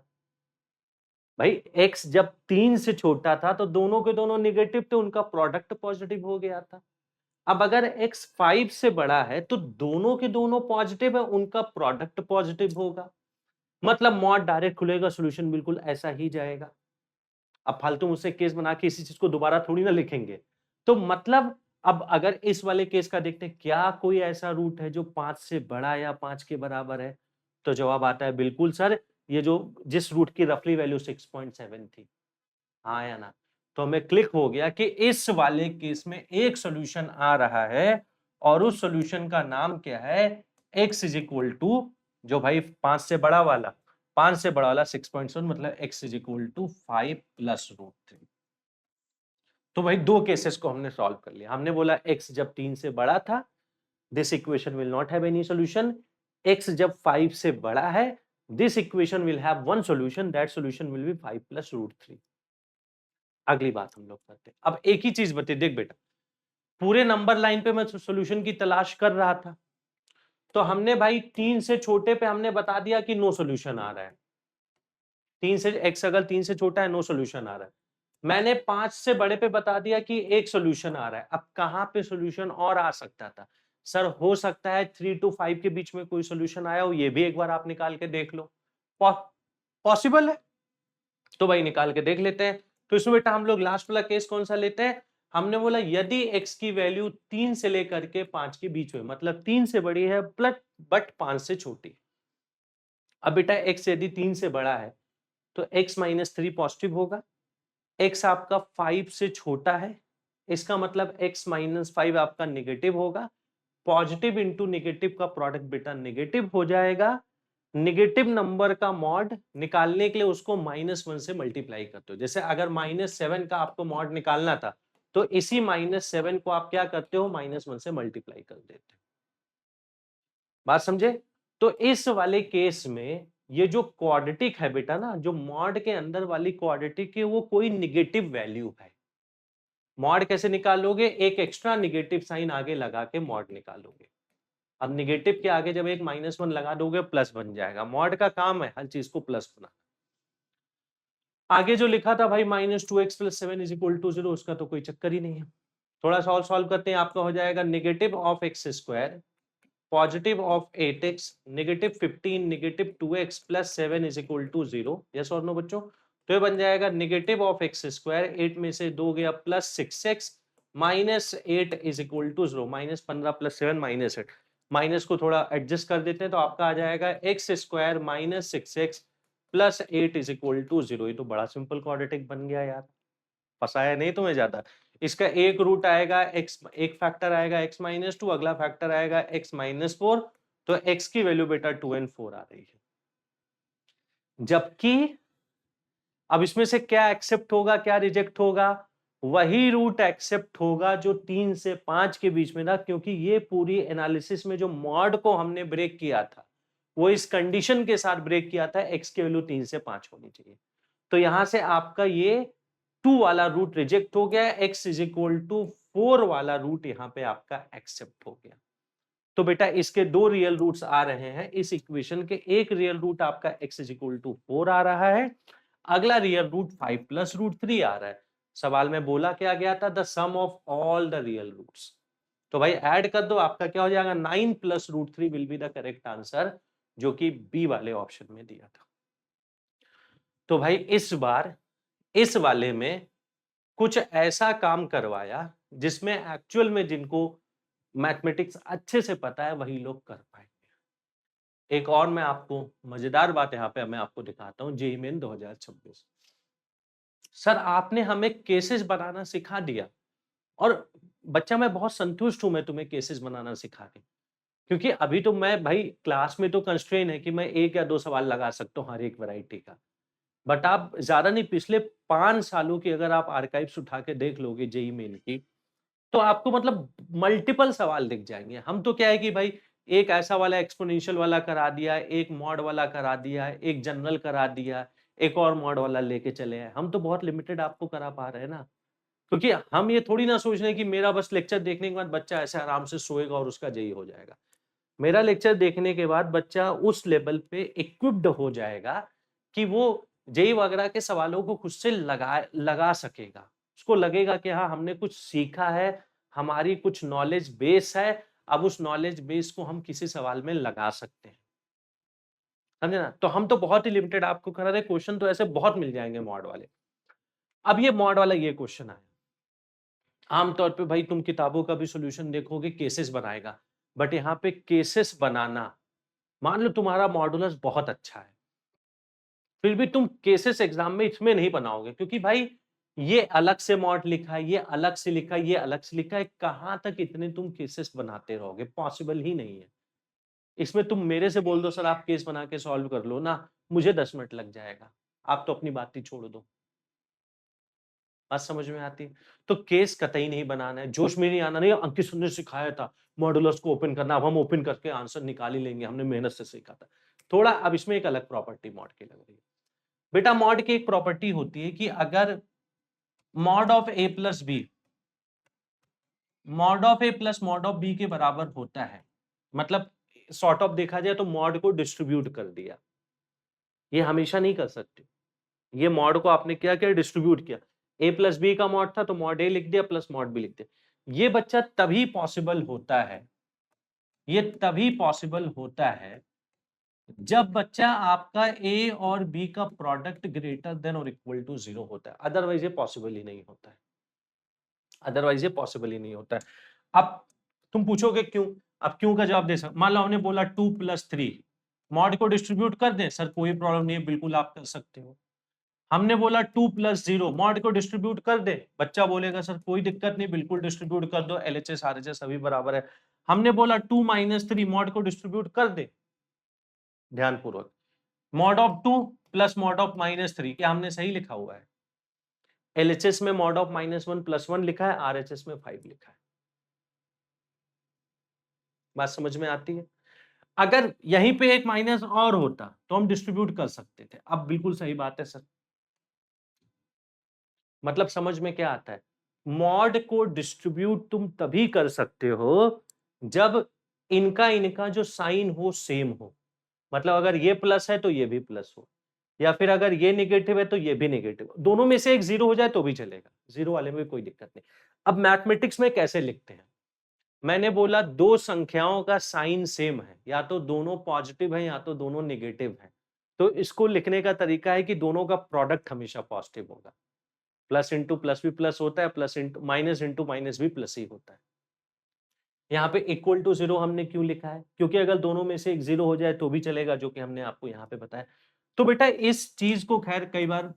भाई x जब 3 से छोटा था तो दोनों के दोनों निगेटिव थे, उनका प्रोडक्ट पॉजिटिव हो गया था। अब अगर x 5 से बड़ा है तो दोनों के दोनों पॉजिटिव है, उनका प्रोडक्ट पॉजिटिव होगा। मतलब मॉड डायरेक्ट खुलेगा, सॉल्यूशन बिल्कुल ऐसा ही जाएगा। अब फालतू मुझसे केस बना के इसी चीज को दोबारा थोड़ी ना लिखेंगे। तो मतलब अब अगर इस वाले केस का देखते हैं, क्या कोई ऐसा रूट है जो 5 से बड़ा या 5 के बराबर है? तो जवाब आता है बिल्कुल सर, ये जो जिस रूट की रफली वैल्यू 6.7 थी। हाँ या ना? तो हमें क्लिक हो गया कि इस वाले केस में एक सॉल्यूशन आ रहा है, और उस सॉल्यूशन का नाम क्या है? x इज इक्वल टू, जो भाई 5 से बड़ा वाला, 5 से बड़ा वाला 6.7 मतलब x is equal to 5 plus √3। तो भाई दो केसेस को हमने सॉल्व कर लिया। हमने बोला x जब 3 से बड़ा था, this equation will not have any solution. x जब 5 से बड़ा है, this equation will have one solution, that solution will be 5 plus √3। अगली बात हम लोग करते हैं। अब एक ही चीज बता, देख बेटा, पूरे नंबर लाइन पे मैं सॉल्यूशन की तलाश कर रहा था, तो हमने भाई 3 से छोटे पे हमने बता दिया कि नो सॉल्यूशन आ रहा है। 3 से x अगर 3 से छोटा है, नो सॉल्यूशन आ रहा है। मैंने 5 से बड़े पे बता दिया कि एक सॉल्यूशन आ रहा है। अब कहां पे सॉल्यूशन और आ सकता था? सर हो सकता है 3 to 5 के बीच में कोई सॉल्यूशन आया हो, ये भी एक बार आप निकाल के देख लो। पॉसिबल है, तो भाई निकाल के देख लेते हैं। तो इसमें बेटा हम लोग लास्ट वाला केस कौन सा लेते हैं? हमने बोला यदि x की वैल्यू 3 से लेकर के 5 के बीच में, मतलब 3 से बड़ी है बट 5 से छोटी। अब बेटा x यदि 3 से बड़ा है तो x माइनस 3 पॉजिटिव होगा, x आपका 5 से छोटा है, इसका मतलब x माइनस 5 आपका निगेटिव होगा। पॉजिटिव इंटू निगेटिव का प्रोडक्ट बेटा निगेटिव हो जाएगा। निगेटिव नंबर का मॉड निकालने के लिए उसको -1 से मल्टीप्लाई करते हो। जैसे अगर -7 का आपको मॉड निकालना था, तो इसी -7 को आप क्या करते हो? -1 से मल्टीप्लाई कर देते हो। बात समझे? तो इस वाले केस में ये जो क्वाड्रेटिक है बेटा ना, जो मॉड के अंदर वाली क्वाड्रेटिक है, वो कोई निगेटिव वैल्यू है। मॉड कैसे निकालोगे? एक एक्स्ट्रा निगेटिव साइन आगे लगा के मॉड निकालोगे। अब निगेटिव के आगे जब एक -1 लगा दोगे, प्लस बन जाएगा। मॉड का काम है हर चीज को प्लस बनाना। आगे जो लिखा था भाई -2x + 7 = 0, उसका तो कोई चक्कर ही नहीं है। थोड़ा सा और सॉल्व करते हैं, आपका हो जाएगा negative of x², positive of 8x, -15, -2x + 7 = 0। Yes और नो बच्चों? तो ये बन जाएगा नेगेटिव ऑफ x², 8 में से 2 गया +6x, -8 = 0, -15 + 7 -8। माइनस को थोड़ा एडजस्ट कर देते हैं तो आपका आ जाएगा x² - 6x + 8 = 0। ये तो बड़ा सिंपल क्वाड्रेटिक बन गया यार, फंसाया नहीं तुम्हें ज्यादा। इसका एक रूट आएगा x, एक फैक्टर आएगा x - 2, अगला फैक्टर आएगा x - 4, तो x की वैल्यू बेटा 2 और 4 आ रही है। जबकि अब इसमें से क्या एक्सेप्ट होगा, क्या रिजेक्ट होगा? वही रूट एक्सेप्ट होगा जो 3 से 5 के बीच में था, क्योंकि ये पूरी एनालिसिस में जो मॉड को हमने ब्रेक किया था, वो इस कंडीशन के साथ ब्रेक किया था x की वैल्यू 3 से 5 होनी चाहिए। तो यहां से आपका ये 2 वाला रूट रिजेक्ट हो गया, x = 4 वाला रूट यहां पे आपका एक्सेप्ट हो गया। तो बेटा इसके 2 रियल रूट्स आ रहे हैं इस इक्वेशन के। एक रियल रूट आपका x इज इक्वल टू 4 आ रहा है, अगला रियल रूट 5 प्लस रूट 3 आ रहा है। सवाल में बोला क्या गया था, the sum of all the real roots. तो भाई ऐड कर दो, आपका क्या हो जाएगा, 9 plus root 3 will be the correct answer, जो कि बी वाले ऑप्शन में दिया था। तो भाई इस बार इस वाले में कुछ ऐसा काम करवाया जिसमें एक्चुअल में जिनको मैथमेटिक्स अच्छे से पता है वही लोग कर पाएंगे। एक और मैं आपको मजेदार बात यहाँ पे मैं आपको दिखाता हूँ, जेईई मेन 2026। सर आपने हमें केसेस बनाना सिखा दिया, और बच्चा मैं बहुत संतुष्ट हूं मैं तुम्हें केसेस बनाना सिखा के, क्योंकि अभी तो मैं भाई क्लास में तो कंस्ट्रेन है कि मैं 1 या 2 सवाल लगा सकता हूँ हर एक वैरायटी का, बट आप ज्यादा नहीं, पिछले 5 सालों की अगर आप आर्काइव्स उठा के देख लोगे जेईई मेन की, तो आपको मतलब मल्टीपल सवाल दिख जाएंगे। हम तो क्या है कि भाई एक ऐसा वाला एक्सपोनेंशियल वाला करा दिया, एक मॉड वाला करा दिया, एक जनरल करा दिया, एक और मॉड वाला लेके चले आए। हम तो बहुत लिमिटेड आपको करा पा रहे हैं ना, क्योंकि हम ये थोड़ी ना सोच रहे हैं कि मेरा बस लेक्चर देखने के बाद बच्चा ऐसे आराम से सोएगा और उसका जेईई हो जाएगा। मेरा लेक्चर देखने के बाद बच्चा उस लेवल पे इक्विप्ड हो जाएगा कि वो जेईई वगैरह के सवालों को खुद से लगा सकेगा। उसको लगेगा कि हाँ हमने कुछ सीखा है, हमारी कुछ नॉलेज बेस है, अब उस नॉलेज बेस को हम किसी सवाल में लगा सकते हैं। समझे ना? तो हम तो बहुत ही लिमिटेड आपको करा रहे, क्वेश्चन तो ऐसे बहुत मिल जाएंगे मॉड वाले। अब ये मॉड वाला ये क्वेश्चन आया, आमतौर पे भाई तुम किताबों का भी सॉल्यूशन देखोगे केसेस बनाएगा, बट यहाँ पे केसेस बनाना, मान लो तुम्हारा मॉडुलस बहुत अच्छा है, फिर भी तुम केसेस एग्जाम में इसमें नहीं बनाओगे, क्योंकि भाई ये अलग से मॉड लिखा है, ये अलग से लिखा है, ये अलग से लिखा है, कहां तक इतने तुम केसेस बनाते रहोगे, पॉसिबल ही नहीं है। इसमें तुम मेरे से बोल दो सर आप केस बना के सॉल्व कर लो ना, मुझे 10 मिनट लग जाएगा, आप तो अपनी बात ही छोड़ दो। बात समझ में आती है? तो केस कतई नहीं बनाना है, जोश में नहीं आना, नहीं अंकित सर ने सिखाया था मॉडुलस को ओपन करना, अब हम ओपन करके आंसर निकाल ही लेंगे, हमने मेहनत से सीखा था। थोड़ा अब इसमें एक अलग प्रॉपर्टी मॉड की लग रही है। बेटा मॉड की एक प्रॉपर्टी होती है कि अगर mod of a plus b, mod of a plus mod of b के बराबर होता है, मतलब सॉर्ट ऑफ देखा जाए तो मॉड को डिस्ट्रीब्यूट कर दिया, ये हमेशा नहीं कर सकते। ये मॉड को आपने क्या किया, डिस्ट्रीब्यूट किया, ए प्लस बी का मॉड था तो मॉड ए लिख दिया प्लस मॉड बी लिख दिया। ये बच्चा तभी पॉसिबल होता है, ये तभी पॉसिबल होता है जब बच्चा आपका ए और बी का प्रोडक्ट ग्रेटर देन और इक्वल टू 0 होता है, अदरवाइज ये पॉसिबल ही नहीं होता है, अदरवाइज ये पॉसिबल ही नहीं होता है। अब तुम पूछोगे क्यों, अब क्यों का जवाब दे सकते, मान लो हमने बोला 2 + 3, मॉड को डिस्ट्रीब्यूट कर दें, सर कोई प्रॉब्लम नहीं है, बिल्कुल आप कर सकते हो। हमने बोला 2 + 0, मॉड को डिस्ट्रीब्यूट कर दे, बच्चा बोलेगा सर कोई दिक्कत नहीं, बिल्कुल डिस्ट्रीब्यूट कर दो, एलएचएस आरएचएस सभी बराबर है। हमने बोला 2 - 3, मॉड को डिस्ट्रीब्यूट कर दे, ध्यानपूर्वक, mod of 2 plus mod of -3, क्या हमने सही लिखा हुआ है? एलएचएस में मॉड ऑफ -1 + 1 लिखा है, आरएचएस में 5 लिखा है। बात समझ में आती है? अगर यहीं पे एक माइनस और होता तो हम डिस्ट्रीब्यूट कर सकते थे, अब बिल्कुल सही बात है सर। मतलब समझ में क्या आता है, मॉड को डिस्ट्रीब्यूट तुम तभी कर सकते हो जब इनका इनका जो साइन हो सेम हो, मतलब अगर ये प्लस है तो ये भी प्लस हो, या फिर अगर ये नेगेटिव है तो ये भी नेगेटिव हो, दोनों में से एक 0 हो जाए तो भी चलेगा, 0 वाले में कोई दिक्कत नहीं। अब मैथमेटिक्स में कैसे लिखते हैं, मैंने बोला दो संख्याओं का साइन सेम है, या तो दोनों पॉजिटिव है या तो दोनों नेगेटिव है, तो इसको लिखने का तरीका है कि दोनों का प्रोडक्ट हमेशा पॉजिटिव होगा, प्लस इंटू प्लस भी प्लस होता है, प्लस इंटू माइनस भी प्लस ही होता है। यहाँ पे इक्वल टू 0 हमने क्यों लिखा है, क्योंकि अगर दोनों में से एक 0 हो जाए तो भी चलेगा, जो कि हमने आपको यहाँ पे बताया। तो बेटा इस चीज को खैर कई बार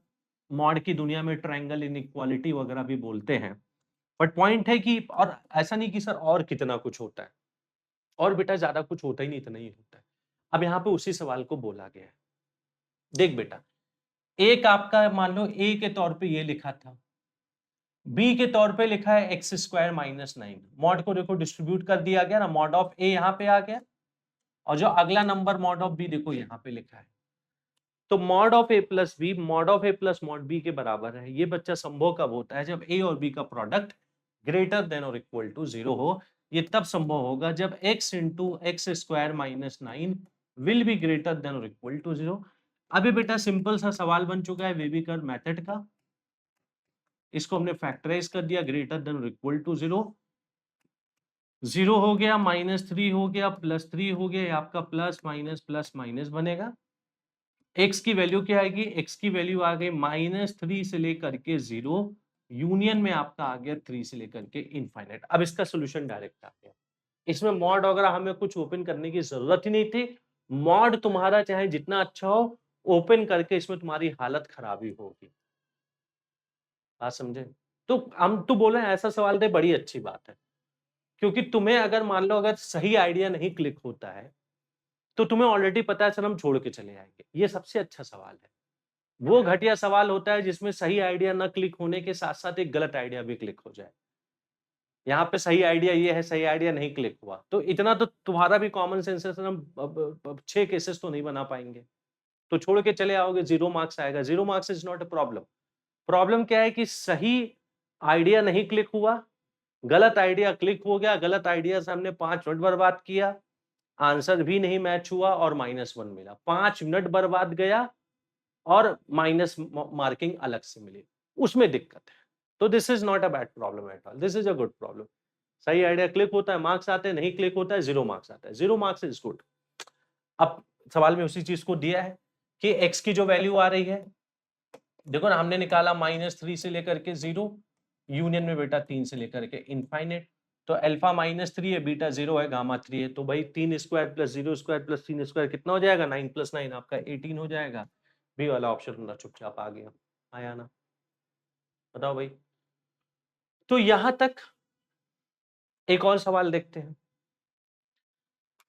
मॉड की दुनिया में ट्रायंगल इनइक्वालिटी वगैरह भी बोलते हैं, बट पॉइंट है कि, और ऐसा नहीं कि सर और कितना कुछ होता है, और बेटा ज्यादा कुछ होता ही नहीं, इतना ही होता है। अब यहाँ पे उसी सवाल को बोला गया है, देख बेटा एक आपका मान लो ए के तौर पे ये लिखा था, बी के तौर पे लिखा है x² - 9, मॉड को देखो डिस्ट्रीब्यूट कर दिया गया ना, मॉड ऑफ ए यहाँ पे आ गया, और जो अगला नंबर मॉड ऑफ बी देखो यहाँ पे लिखा है, तो mod of a plus b, mod of a plus mod b के बराबर है। ये बच्चा संभव कब होता है, जब ए और बी का प्रोडक्ट ग्रेटर देन और इक्वल टू 0 हो, ये तब संभव होगा जब x into x square minus 9 will be greater than और इक्वल टू 0। अभी बेटा सिंपल सा सवाल बन चुका है वेवी कर्व मेथड का, इसको हमने फैक्टराइज कर दिया, ग्रेटर देन और इक्वल टू 0। 0 हो गया, -3 हो गया, +3 हो गया, ये आपका प्लस माइनस बनेगा। x की वैल्यू क्या आएगी, x की वैल्यू आ गई -3 से लेकर के 0, यूनियन में आपका आ गया 3 से लेकर के इनफाइनाइट। अब इसका सोल्यूशन डायरेक्ट आ गया, इसमें मॉड वगैरह हमें कुछ ओपन करने की जरूरत ही नहीं थी। मॉड तुम्हारा चाहे जितना अच्छा हो, ओपन करके इसमें तुम्हारी हालत खराब ही होगी। बात समझे? तो हम तो बोले ऐसा सवाल दे, बड़ी अच्छी बात है, क्योंकि तुम्हें अगर मान लो अगर सही आइडिया नहीं क्लिक होता है तो तुम्हें ऑलरेडी पता है सर हम छोड़ के चले आएंगे। ये सबसे अच्छा सवाल है। वो घटिया सवाल होता है जिसमें सही आइडिया न क्लिक होने के साथ साथ एक गलत आइडिया भी क्लिक हो जाए। यहाँ पे सही आइडिया ये है, सही आइडिया नहीं क्लिक हुआ, तो इतना तो तुम्हारा भी कॉमन सेंस है सर, हम 6 केसेस तो नहीं बना पाएंगे, तो छोड़ के चले आओगे, 0 मार्क्स आएगा। 0 marks is not a problem. Problem क्या है कि सही आइडिया नहीं क्लिक हुआ, गलत आइडिया क्लिक हो गया, गलत आइडिया से हमने 5 मिनट बर्बाद किया, आंसर भी नहीं मैच हुआ और -1 मिला। 5 मिनट बर्बाद गया और माइनस मार्किंग अलग से मिली, उसमें दिक्कत है। तो this is not a bad problem at all, this is a good problem. सही आइडिया क्लिक होता है मार्क्स आते हैं, नहीं क्लिक होता है 0 मार्क्स आता है। 0 मार्क्स इज गुड। अब सवाल में उसी चीज को दिया है कि x की जो वैल्यू आ रही है, देखो ना हमने निकाला -3 से लेकर के 0, यूनियन में बेटा 3 से लेकर के इनफाइनाइट। तो अल्फा -3 है, बीटा 0 है, गामा 3 है, तो भाई 3 square plus 0 square plus 3 square कितना हो जाएगा, 9 + 9 आपका 18 हो जाएगा। बी वाला ऑप्शन अपना चुपचाप आ गया, आया ना? बताओ भाई। तो यहां तक एक और सवाल देखते हैं।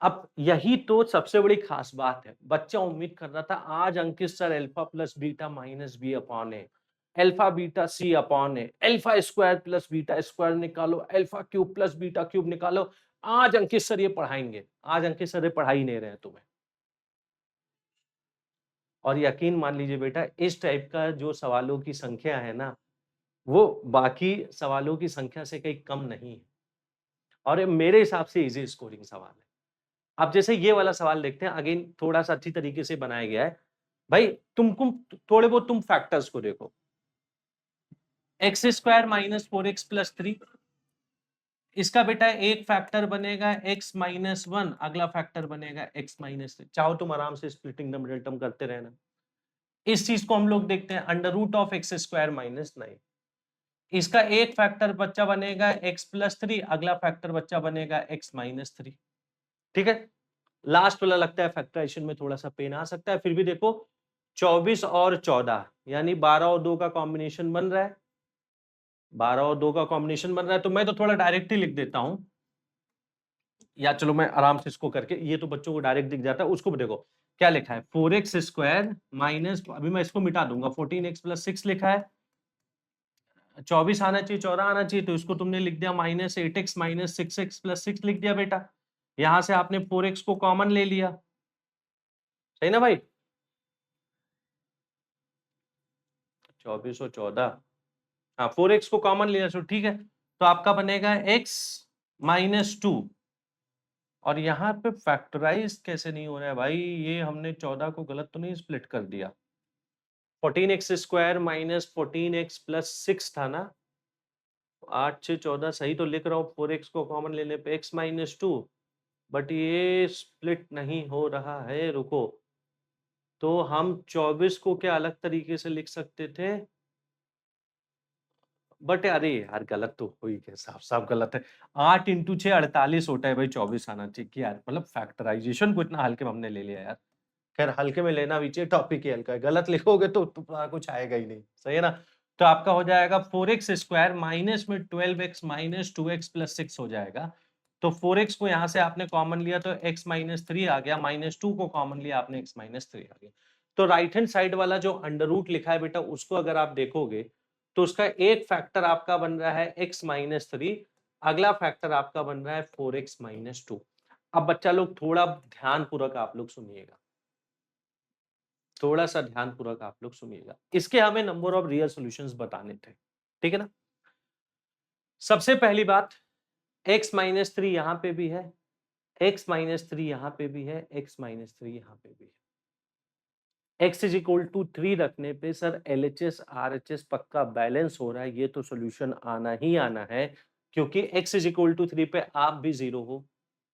अब यही तो सबसे बड़ी खास बात है। बच्चा उम्मीद कर रहा था आज Ankit sir alpha plus beta minus b upon a, alpha beta c upon a, alpha square plus beta square निकालो, alpha cube plus beta cube निकालो। आज अंकित सर ये पढ़ाएंगे। आज अंकित सर ये पढ़ा ही नहीं रहे हैं तुम्हें। और यकीन मान लीजिए बेटा, इस टाइप का जो सवालों की संख्या है ना, वो बाकी सवालों की संख्या से कहीं कम नहीं है, और ये मेरे हिसाब से इजी स्कोरिंग सवाल है। अब जैसे ये वाला सवाल देखते हैं, अगेन थोड़ा सा अच्छी तरीके से बनाया गया है। भाई तुमको थोड़े बहुत तुम फैक्टर्स को देखो, x square minus 4x plus 3, इसका बेटा एक फैक्टर बनेगा x माइनस 1, अगला फैक्टर बनेगा x माइनस 3। चाहो तुम आराम से स्प्लिटिंग द मिडिल टर्म करते रहना। इस चीज को हम लोग देखते हैं under root of x square minus 9, इसका एक फैक्टर बच्चा बनेगा x प्लस 3, अगला फैक्टर बच्चा बनेगा x माइनस 3। ठीक है, लास्ट वाला लगता है फैक्टराइजेशन में थोड़ा सा पेन आ सकता है, फिर भी देखो 24 और 14 यानी 12 और 2 का कॉम्बिनेशन बन रहा है, 12 और 2 का कॉम्बिनेशन बन रहा है। तो मैं तो थोड़ा डायरेक्ट ही लिख देता हूं, या चलो मैं आराम से इसको करके, ये तो बच्चों को डायरेक्ट दिख जाता है, उसको भी देखो क्या लिखा है, 4x स्क्वायर माइनस, अभी मैं इसको मिटा दूंगा, 14x प्लस 6 लिखा है, 24 आना चाहिए, 14 आना चाहिए, तो इसको तुमने लिख दिया -8x माइनस 6x प्लस 6 लिख दिया बेटा। यहां से आपने 4x को कॉमन ले लिया, सही ना भाई? 24 और 14, हाँ 4x को कॉमन लिया, तो ठीक है, तो आपका बनेगा x माइनस 2, और यहाँ पे फैक्टराइज कैसे नहीं हो रहा है भाई, ये हमने 14 को गलत तो नहीं स्प्लिट कर दिया, 14x square minus 14x plus 6 था ना, 8 से 14 सही तो लिख रहा हूँ, 4x को कॉमन लेने पे x माइनस 2, बट ये स्प्लिट नहीं हो रहा है, रुको। तो हम 24 को क्या अलग तरीके से लिख सकते थे, बट अरे यार गलत तो हो ही गया, साफ साफ गलत है। 8 इंटू 6 48 होता है भाई, 24 आना चाहिए यार, मतलब फैक्टराइजेशन को इतना हल्के में हमने ले लिया यार। खैर हल्के में लेना भी चाहिए, टॉपिक ही हल्का है, गलत लिखोगे तो तुम्हारा कुछ आएगा ही नहीं, सही है ना? तो आपका हो जाएगा 4x स्क्वायर माइनस में 12x माइनस 2x प्लस 6 हो जाएगा। तो 4x को यहाँ से आपने कॉमन लिया तो x माइनस 3 आ गया, -2 को कॉमन लिया आपने, x माइनस 3 आ गया। तो राइट हैंड साइड वाला जो अंडर रूट लिखा है बेटा, उसको अगर आप देखोगे तो उसका एक फैक्टर आपका बन रहा है x माइनस 3, अगला फैक्टर आपका बन रहा है 4x माइनस 2। अब बच्चा लोग थोड़ा ध्यान पूर्वक आप लोग सुनिएगा, थोड़ा सा ध्यानपूर्वक आप लोग सुनिएगा, इसके हमें नंबर ऑफ रियल सॉल्यूशंस बताने थे, ठीक है ना? सबसे पहली बात, x माइनस 3 यहाँ पे भी है, x माइनस 3 यहाँ पे भी है, x माइनस 3 यहाँ पे भी है। x इज इक्वल टू 3 रखने पे सर LHS RHS पक्का बैलेंस हो रहा है, ये तो सोल्यूशन आना ही आना है, क्योंकि x इज इक्वल टू 3 पे आप भी जीरो हो,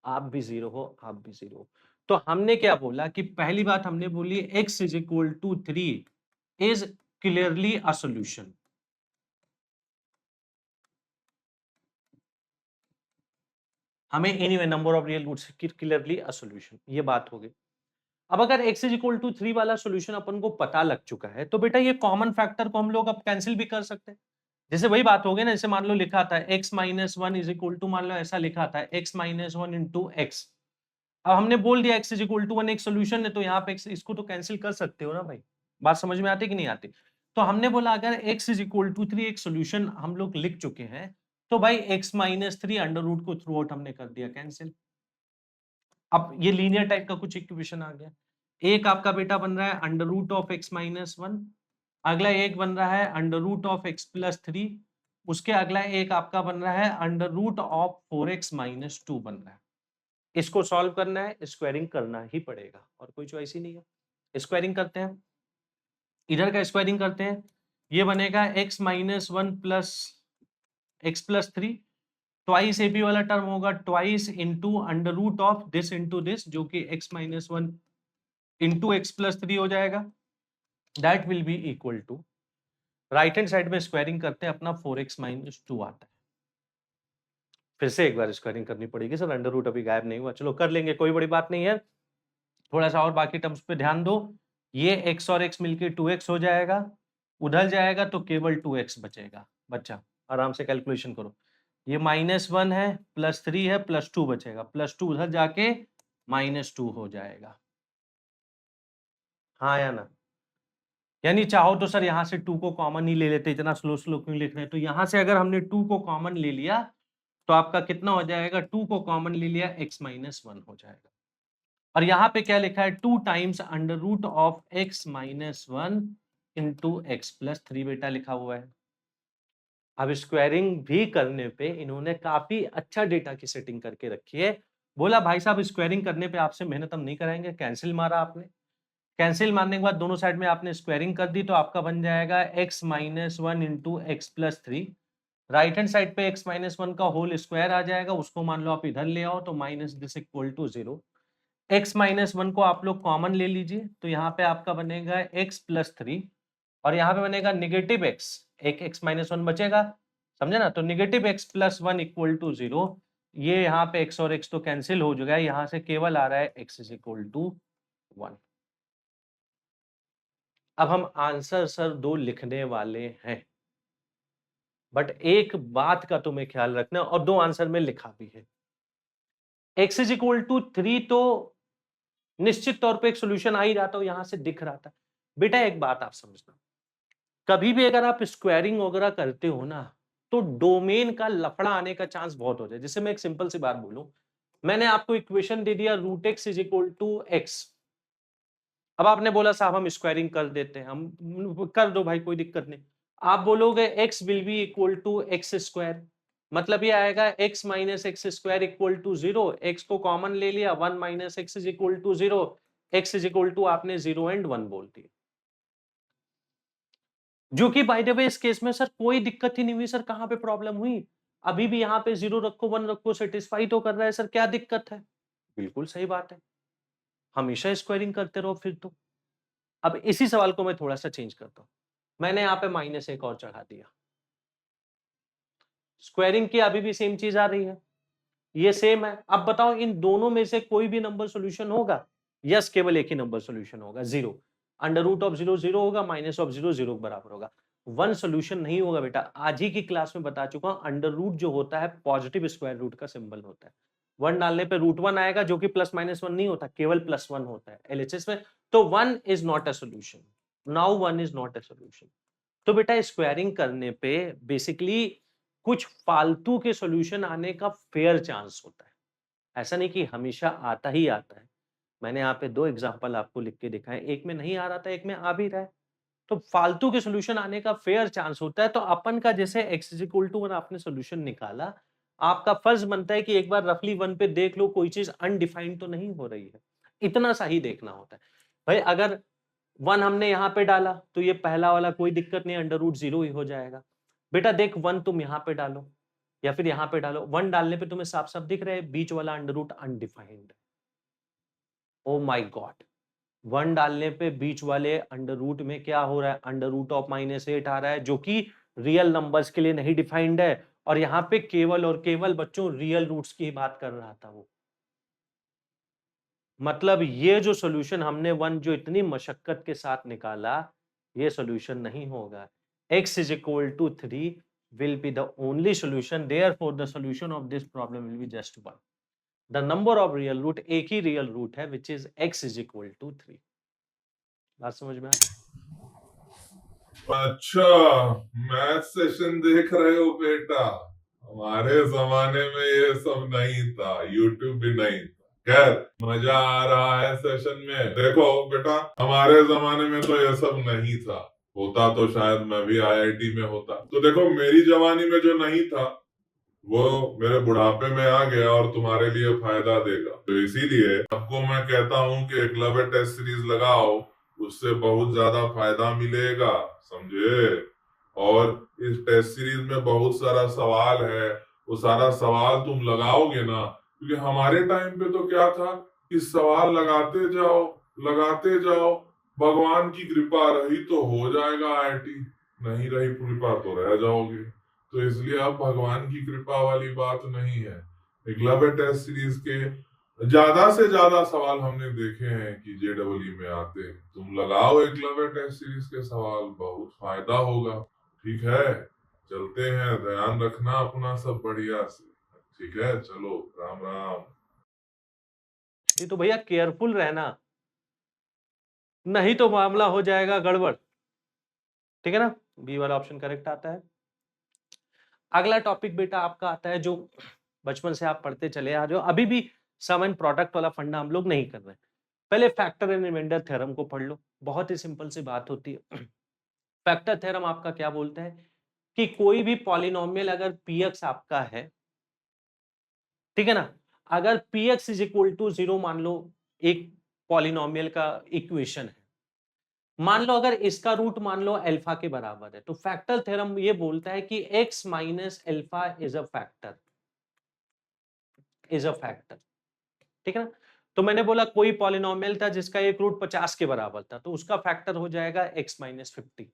आप भी जीरो हो, आप भी जीरो हो। तो हमने क्या बोला कि पहली बात हमने बोली x is equal to 3 is clearly a solution. हमें anyway number of real roots clearly a solution, ये बात हो गई। अब अगर x इज इक्वल टू 3 वाला सोल्यूशन अपन को पता लग चुका है, तो बेटा ये कॉमन फैक्टर को हम लोग अब कैंसिल भी कर सकते हैं। जैसे वही बात हो गई ना, जैसे मान लो लिखा था x minus 1 is equal to, मान लो ऐसा लिखा था x माइनस 1 इंटू एक्स। अब हमने बोल दिया x इज इक्वल टू 1 एक सोल्यूशन है, तो यहाँ पे इसको तो कैंसिल कर सकते हो ना भाई। बात समझ में आती कि नहीं आती? तो हमने बोला अगर x इज इक्वल टू 3 एक सोल्यूशन हम लोग लिख चुके हैं, तो भाई x माइनस 3 अंडर रूट को थ्रू आउट हमने कर दिया कैंसिल। अब ये लीनियर टाइप का कुछ इक्वेशन आ गया। एक आपका बेटा बन रहा है under root of x minus 1, अगला एक बन रहा है under root of x plus 3, उसके अगला एक आपका बन रहा है under root of 4x minus 2 बन रहा है। इसको सॉल्व करना है, स्क्वायरिंग करना ही पड़ेगा और कोई चॉइस ही नहीं है। स्क्वायरिंग करते हैं, इधर का स्क्वायरिंग करते हैं, ये बनेगा x minus 1 plus x plus 3, twice ab वाला टर्म होगा twice into under root of this into this, जो कि x minus 1 into x plus 3 हो जाएगा। That will be equal to, right hand side में स्क्वायरिंग करते हैं अपना 4x माइनस 2 आता है। फिर से एक बार स्क्वायरिंग करनी पड़ेगी सर, अंडर रूट अभी गायब नहीं हुआ, चलो कर लेंगे, कोई बड़ी बात नहीं है। थोड़ा सा और बाकी टर्म्स पे ध्यान दो, ये x और x मिलके 2x हो जाएगा, उधर जाएगा तो केवल 2x बचेगा। बच्चा आराम से कैलकुलेशन करो, ये -1 है, +3 है, +2 बचेगा, +2 उधर जाके -2 हो जाएगा। हाँ या ना? यानी चाहो तो सर यहाँ से 2 को कॉमन ही ले लेते, इतना स्लो स्लो क्यों लिख रहे हैं? तो यहाँ से अगर हमने 2 को कॉमन ले लिया तो आपका कितना हो जाएगा? 2 को कॉमन ले लिया x माइनस 1 हो जाएगा। और यहाँ पे क्या लिखा है? 2 times under root of x minus 1 into x plus 3 बेटा लिखा हुआ है। अब स्क्वायरिंग भी करने पे इन्होंने काफी अच्छा डेटा की सेटिंग करके रखी है। बोला भाई साहब स्क्वायरिंग करने पे आपसे मेहनत हम नहीं कराएंगे, कैंसिल मारा आपने, कैंसिल मारने के बाद दोनों साइड में आपने स्क्वायरिंग कर दी, तो आपका बन जाएगा x minus 1 into x plus 3। Right hand side पे x माइनस 1 का होल स्क्वायर आ जाएगा, उसको मान लो आप इधर ले आओ तो minus this equal to 0। x minus 1 को आप लोग कॉमन ले लीजिए, तो यहाँ पे आपका बनेगा x प्लस 3 और यहाँ पे बनेगा नेगेटिव x, एक x माइनस 1 बचेगा, समझे ना? तो negative x plus 1 equal to 0। ये यहाँ पे x और x तो कैंसिल हो जाएगा, यहाँ से केवल आ रहा है x इज इक्वल टू 1। अब हम आंसर सर 2 लिखने वाले हैं, बट एक बात का तुम्हें ख्याल रखना, और 2 आंसर में लिखा भी है। x इज इक्वल टू 3 तो निश्चित तौर पे एक सोल्यूशन आ ही रहा था, यहां से दिख रहा था। बेटा एक बात आप समझना, कभी भी अगर आप स्क्वायरिंग वगैरह करते हो ना, तो डोमेन का लफड़ा आने का चांस बहुत होता है। जैसे मैं एक सिंपल सी बात बोलूं, मैंने आपको इक्वेशन दे दिया root x is equal to x. अब आपने बोला साहब हम स्क्वायरिंग कर देते हैं, हम कर दो भाई कोई दिक्कत नहीं। आप बोलोगे x will be equal to x square, मतलब ये आएगा x minus x square equal to 0, x को कॉमन ले लिया, 1 minus x is equal to 0, x is equal to आपने 0 एंड 1 बोल दिया, जो कि बाय द वे इस केस में सर कोई दिक्कत ही नहीं हुई। सर कहां पे प्रॉब्लम हुई? अभी भी यहाँ पे 0 रखो 1 रखो सेटिस्फाई तो कर रहा है सर, क्या दिक्कत है? बिल्कुल सही बात है, हमेशा स्क्वायरिंग करते रहो फिर तो। अब इसी सवाल को मैं थोड़ा सा चेंज करता हूं, मैंने यहाँ पे -1 और चढ़ा दिया, स्क्वायरिंग की अभी भी सेम चीज आ रही है, ये सेम है। अब बताओ इन दोनों में से कोई भी नंबर सॉल्यूशन होगा? यस, केवल एक ही नंबर सॉल्यूशन होगा, 0। अंडर रूट ऑफ 0 0 होगा, माइनस ऑफ 0 0 के बराबर होगा। 1 सॉल्यूशन नहीं होगा बेटा, आज ही की क्लास में बता चुका हूं, अंडर रूट जो होता है पॉजिटिव स्क्वायर रूट का सिंबल होता है। 1 डालने पे √1 आएगा, जो कि प्लस माइनस 1 नहीं होता, केवल +1 होता है एलएचएस में। तो 1 is not a solution, now 1 is not a solution. तो बेटा स्क्वायरिंग करने पे बेसिकली कुछ फालतू के सॉल्यूशन आने का फेयर चांस होता है, ऐसा नहीं कि हमेशा आता ही आता है। मैंने यहाँ पे 2 एग्जांपल आपको लिख के दिखाए, एक में नहीं आ रहा था, एक में आ भी रहा है। तो फालतू के सॉल्यूशन आने का फेयर चांस होता है। तो अपन का जैसे x इज इक्वल टू 1 आपने सॉल्यूशन निकाला, आपका फर्ज बनता है कि एक बार रफली 1 पे देख लो कोई चीज अनडिफाइंड तो नहीं हो रही है, इतना सा ही देखना होता है। भाई अगर 1 हमने यहाँ पे डाला तो ये पहला वाला कोई दिक्कत नहीं, अंडर रूट 0 ही हो जाएगा। बेटा देख 1 तुम यहाँ पे डालो या फिर यहाँ पे डालो, 1 डालने पे तुम्हें साफ साफ दिख रहा है बीच वाला under root undefined. Oh my god, 1 डालने पे बीच वाले अंडर रूट में क्या हो रहा है, अंडर रूट ऑफ -8 आ रहा है, जो कि रियल नंबर्स के लिए नहीं डिफाइंड है। और यहाँ पे केवल और केवल बच्चों रियल रूट्स की बात कर रहा था वो। मतलब ये जो सॉल्यूशन हमने 1 जो इतनी मशक्कत के साथ निकाला, ये सॉल्यूशन नहीं होगा। x is equal to 3 will be the only solution, therefore the solution of this problem will be just 1. The number of real root एक ही रियल रूट है which is x is equal to 3. बात समझ में आया? अच्छा, math session देख रहे हो बेटा? हमारे जमाने में ये सब नहीं था, यूट्यूब भी नहीं था। खैर, मजा आ रहा है सेशन में। देखो बेटा, हमारे जमाने में तो ये सब नहीं था, होता तो शायद मैं भी आईआईटी में होता। तो देखो मेरी जवानी में जो नहीं था वो मेरे बुढ़ापे में आ गया और तुम्हारे लिए फायदा देगा। तो इसीलिए आपको मैं कहता हूँ कि एकलव्य टेस्ट सीरीज लगाओ, उससे बहुत ज्यादा फायदा मिलेगा, समझे? और इस टेस्ट सीरीज में बहुत सारा सवाल है, वो सारा सवाल तुम लगाओगे ना, क्योंकि हमारे टाइम पे तो क्या था कि सवाल लगाते जाओ, भगवान की कृपा रही तो हो जाएगा आईआईटी, नहीं रही कृपा तो रह जाओगे। तो इसलिए अब भगवान की कृपा वाली बात नहीं है। एकलव्य टेस्ट सीरीज के ज्यादा से ज्यादा सवाल हमने देखे हैं कि जेडब्ल्यू में आते हैं। तुम लगाओ एकलव्य टेस्ट सीरीज के सवाल, बहुत फायदा होगा। ठीक है, चलते हैं, ध्यान रखना अपना सब बढ़िया से। ठीक है, चलो, राम राम। ये तो भैया केयरफुल रहना, नहीं तो मामला हो जाएगा गड़बड़। ठीक है ना, बी वाला ऑप्शन करेक्ट आता है। अगला टॉपिक बेटा आपका आता है जो बचपन से आप पढ़ते चले आ रहे हो, अभी भी सम एंड प्रोडक्ट वाला फंडा हम लोग नहीं कर रहे। पहले फैक्टर एंड रिमाइंडर थ्योरम को पढ़ लो, बहुत ही सिंपल सी बात होती है। फैक्टर थ्योरम आपका क्या बोलता है कि कोई भी पॉलिनोमियल अगर px आपका है, ठीक है ना, अगर px इज इक्वल टू 0 मान लो एक पॉलिनोमियल का इक्वेशन है, मान लो अगर इसका रूट मान लो अल्फा के बराबर है, तो फैक्टर थ्योरम ये बोलता है कि x minus alpha is a factor, ठीक है ना। तो मैंने बोला कोई पॉलिनोमियल था जिसका एक रूट 50 के बराबर था, तो उसका फैक्टर हो जाएगा x माइनस 50।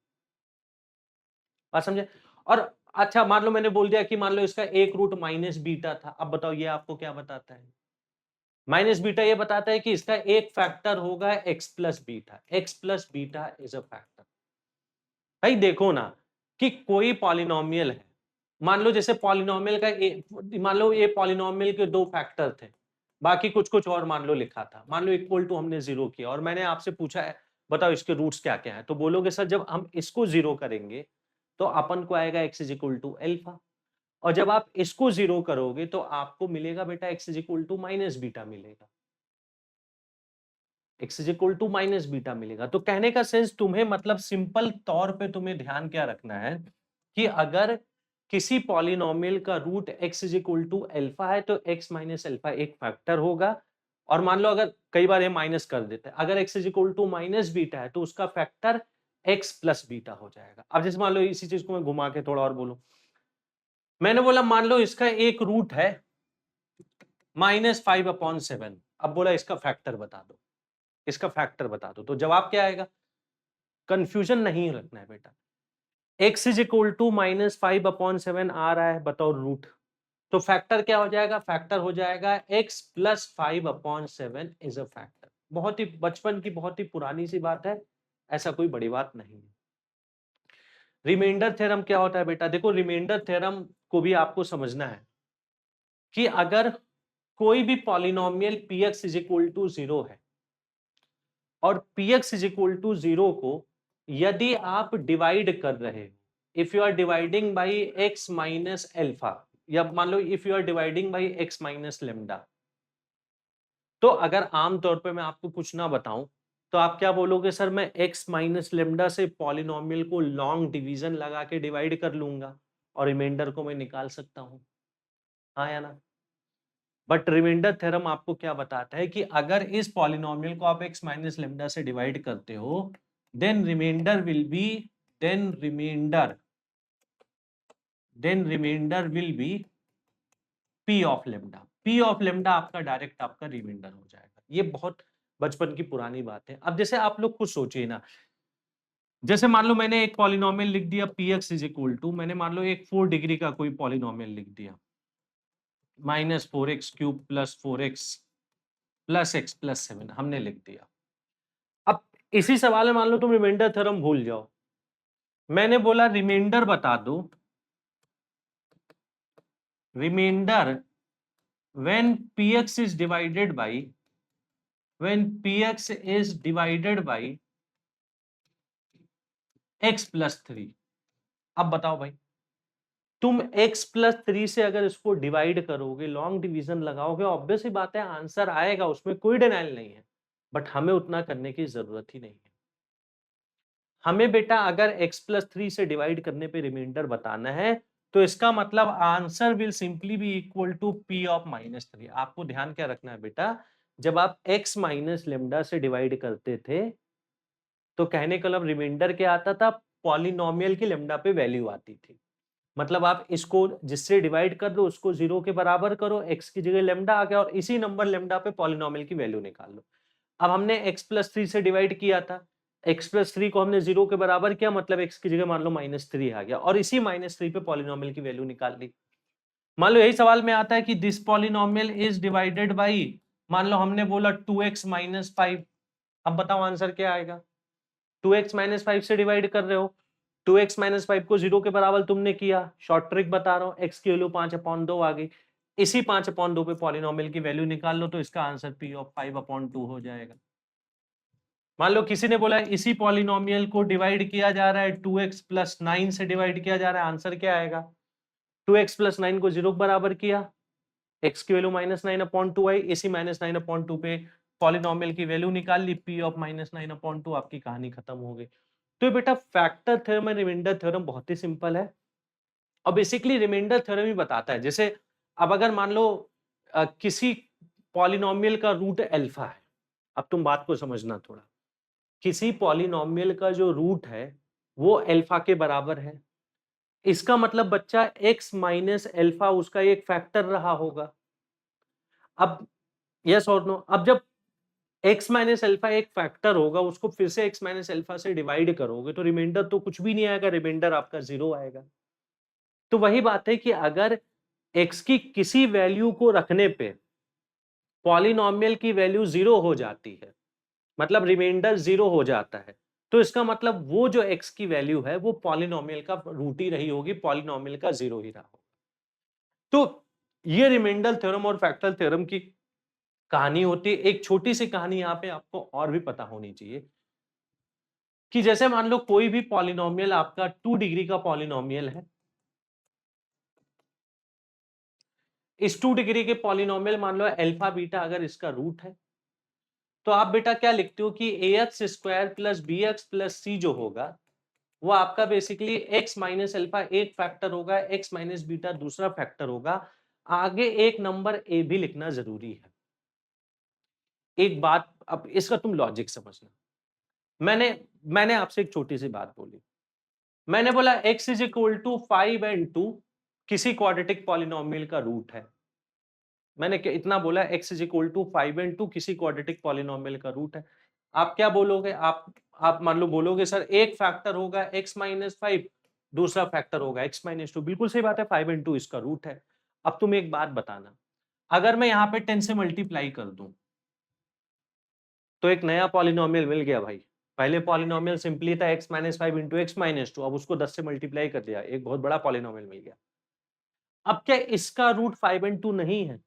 बात समझे? और अच्छा मान लो मैंने बोल दिया कि मान लो इसका एक रूट माइनस बीटा था, अब बताओ ये आपको क्या बताता है? माइनस बीटा ये बताता है कि इसका एक फैक्टर होगा x plus beta, x plus beta is a factor. भाई देखो ना कि कोई पॉलिनोमियल है, मान लो जैसे पॉलिनोमियल का मान लो ये पॉलिनोमियल के दो फैक्टर थे, बाकी कुछ कुछ और मान लो लिखा था, मान लो इक्वल टू हमने 0 किया और मैंने आपसे पूछा है बताओ इसके रूट्स क्या क्या है, तो बोलोगे सर जब हम इसको 0 करेंगे तो अपन को आएगा x is equal to alpha, और जब आप इसको 0 करोगे तो आपको मिलेगा बेटा x is equal to minus beta मिलेगा, x is equal to minus beta मिलेगा। तो कहने का सेंस तुम्हें मतलब सिंपल तौर पे तुम्हें ध्यान क्या रखना है कि अगर किसी पॉलिनोमियल का root x is equal to alpha है तो x माइनस अल्फा एक फैक्टर होगा, और मान लो अगर कई बार ये माइनस कर देते हैं, अगर x is equal to minus beta है तो उसका फैक्टर x प्लस बीटा हो जाएगा। अब जैसे मान लो इसी चीज को मैं घुमा के थोड़ा और बोलूं, मैंने बोला मान लो इसका एक रूट है -5/7, अब बोला इसका फैक्टर बता दो, इसका फैक्टर बता दो, तो जवाब क्या आएगा? कंफ्यूजन नहीं रखना है बेटा, x इज इक्वल टू -5/7 आ रहा है, बताओ रूट, तो फैक्टर क्या हो जाएगा? फैक्टर हो जाएगा x plus 5/7 is a factor. बहुत ही बचपन की बहुत ही पुरानी सी बात है, ऐसा कोई बड़ी बात नहीं है। रिमाइंडर थ्योरम क्या होता है बेटा? देखो रिमाइंडर थ्योरम को भी आपको समझना है कि अगर कोई भी polynomial px is equal to 0 है और px इज इक्वल टू 0 को यदि आप डिवाइड कर रहे हो, if you are dividing by x minus alpha, या मान लो if you are dividing by x minus lambda, तो अगर आमतौर पे मैं आपको कुछ ना बताऊं तो आप क्या बोलोगे? सर मैं x माइनस लेमडा से पॉलिनोमियल को लॉन्ग डिवीजन लगा के डिवाइड कर लूंगा और रिमाइंडर को मैं निकाल सकता हूं। हाँ या ना? बट रिमाइंडर थ्योरम आपको क्या बताता है कि अगर इस पॉलिनोमियल को आप x माइनस लेमडा से डिवाइड करते हो then remainder will be p of lambda. p of lambda आपका डायरेक्ट आपका रिमाइंडर हो जाएगा। ये बहुत बचपन की पुरानी बात है। अब जैसे आप लोग खुद सोचिए ना, जैसे मान लो मैंने एक पॉलिनोमियल लिख दिया px इज इक्वल टू, मैंने मान लो एक 4 डिग्री का कोई पॉलिनोमियल लिख दिया -4x³ + 4x + x + 7 हमने लिख दिया। अब इसी सवाल में मान लो तुम रिमाइंडर थ्योरम भूल जाओ, मैंने बोला रिमाइंडर बता दो, reminder when px is divided by x + 3। अब बताओ भाई, तुम x + 3 से अगर इसको डिवाइड करोगे, लॉन्ग डिवीजन लगाओगे, ऑब्वियस ही बात है आंसर आएगा, उसमें कोई डिनाइल नहीं है। बट हमें उतना करने की जरूरत ही नहीं है। हमें बेटा अगर x + 3 से डिवाइड करने पे रिमाइंडर बताना है तो इसका मतलब answer will simply be equal to p of -3। आपको ध्यान क्या रखना है बेटा, जब आप x माइनस लेमडा से डिवाइड करते थे तो कहने का मतलब रिमाइंडर क्या आता था, पॉलिनोमियल की लेमडा पे वैल्यू आती थी। मतलब आप इसको जिससे डिवाइड कर दो उसको 0 के बराबर करो, x की जगह लेमडा आ गया और इसी नंबर लेमडा पे पॉलिनोमियल की वैल्यू निकाल लो। अब हमने x + 3 से डिवाइड किया था, x + 3 को हमने 0 के बराबर किया, मतलब x की जगह मान लो -3 आ गया और इसी -3 पे पॉलिनोमियल की वैल्यू निकाल ली। मान लो यही सवाल में आता है कि this polynomial is divided by, मान लो हमने बोला 2x - 5। अब बताओ आंसर क्या आएगा? 2x - 5 से डिवाइड कर रहे हो, 2x - 5 को 0 के बराबर तुमने किया, शॉर्ट ट्रिक बता रहा हूं, x की वैल्यू 5/2 आ गई, इसी 5/2 पे पॉलिनोमियल की वैल्यू निकाल लो तो इसका आंसर p ऑफ 5/2 हो जाएगा। मान लो किसी ने बोला इसी पॉलिनोमियल को डिवाइड किया जा रहा है 2x + 9 से डिवाइड किया जा रहा है, आंसर क्या आएगा? 2x + 9 को 0 के बराबर किया, x की वैल्यू -9/2 आई, इसी -9/2 पे पॉलिनोमियल की वैल्यू निकाल ली, p ऑफ -9/2, आपकी कहानी खत्म हो गई। तो बेटा फैक्टर थ्योरम और रिमाइंडर थ्योरम बहुत ही सिंपल है और बेसिकली रिमाइंडर थ्योरम ही बताता है। जैसे अब अगर मान लो किसी पॉलिनोमियल का रूट अल्फा है, अब तुम बात को समझना थोड़ा, किसी पॉलिनोमियल का जो रूट है वो अल्फा के बराबर है, इसका मतलब बच्चा x माइनस अल्फा उसका एक फैक्टर रहा होगा। अब यस और नो, अब जब x माइनस अल्फा एक फैक्टर होगा, उसको फिर से x माइनस अल्फा से डिवाइड करोगे तो रिमाइंडर तो कुछ भी नहीं आएगा, रिमाइंडर आपका 0 आएगा। तो वही बात है कि अगर x की किसी वैल्यू को रखने पे पॉलिनोमियल की वैल्यू 0 हो जाती है, मतलब रिमाइंडर 0 हो जाता है, तो इसका मतलब वो जो x की वैल्यू है वो पॉलिनोमियल का रूट ही रही होगी, पॉलिनोमियल का 0 ही रहा होगा। तो ये रिमाइंडर थ्योरम और फैक्टर थ्योरम की कहानी होती है। एक छोटी सी कहानी यहाँ पे आपको और भी पता होनी चाहिए कि जैसे मान लो कोई भी पॉलिनोमियल आपका 2 डिग्री का पॉलिनोमियल है, इस 2 डिग्री के पॉलिनोमियल मान लो अल्फा बीटा अगर इसका रूट है, तो आप बेटा क्या लिखते हो कि ax² + bx + c जो होगा वो आपका बेसिकली x माइनस अल्फा एक फैक्टर होगा, x माइनस बीटा दूसरा फैक्टर होगा, आगे एक नंबर a भी लिखना जरूरी है। एक बात, अब इसका तुम लॉजिक समझना, मैंने आपसे एक छोटी सी बात बोली, मैंने बोला x = 5 and 2 किसी क्वाड्रेटिक पॉलिनोमियल का रूट है। मैंने इतना बोला, x = 5 and 2 किसी क्वाड्रेटिक पॉलिनोमियल का रूट है। आप क्या बोलोगे? आप मान लो बोलोगे सर एक फैक्टर होगा x - 5, दूसरा फैक्टर होगा x - 2। बिल्कुल सही बात है, 5 and 2 इसका रूट है। अब तुम एक बात बताना, अगर मैं यहाँ पे 10 से मल्टीप्लाई कर दूं तो एक नया पॉलिनोमियल मिल गया भाई। पहले पॉलिनोमियल सिंपली था x - 5 × x - 2, अब उसको 10 से मल्टीप्लाई कर दिया, एक बहुत बड़ा पॉलिनोमियल मिल गया। अब क्या इसका रूट 5 and 2 नहीं है?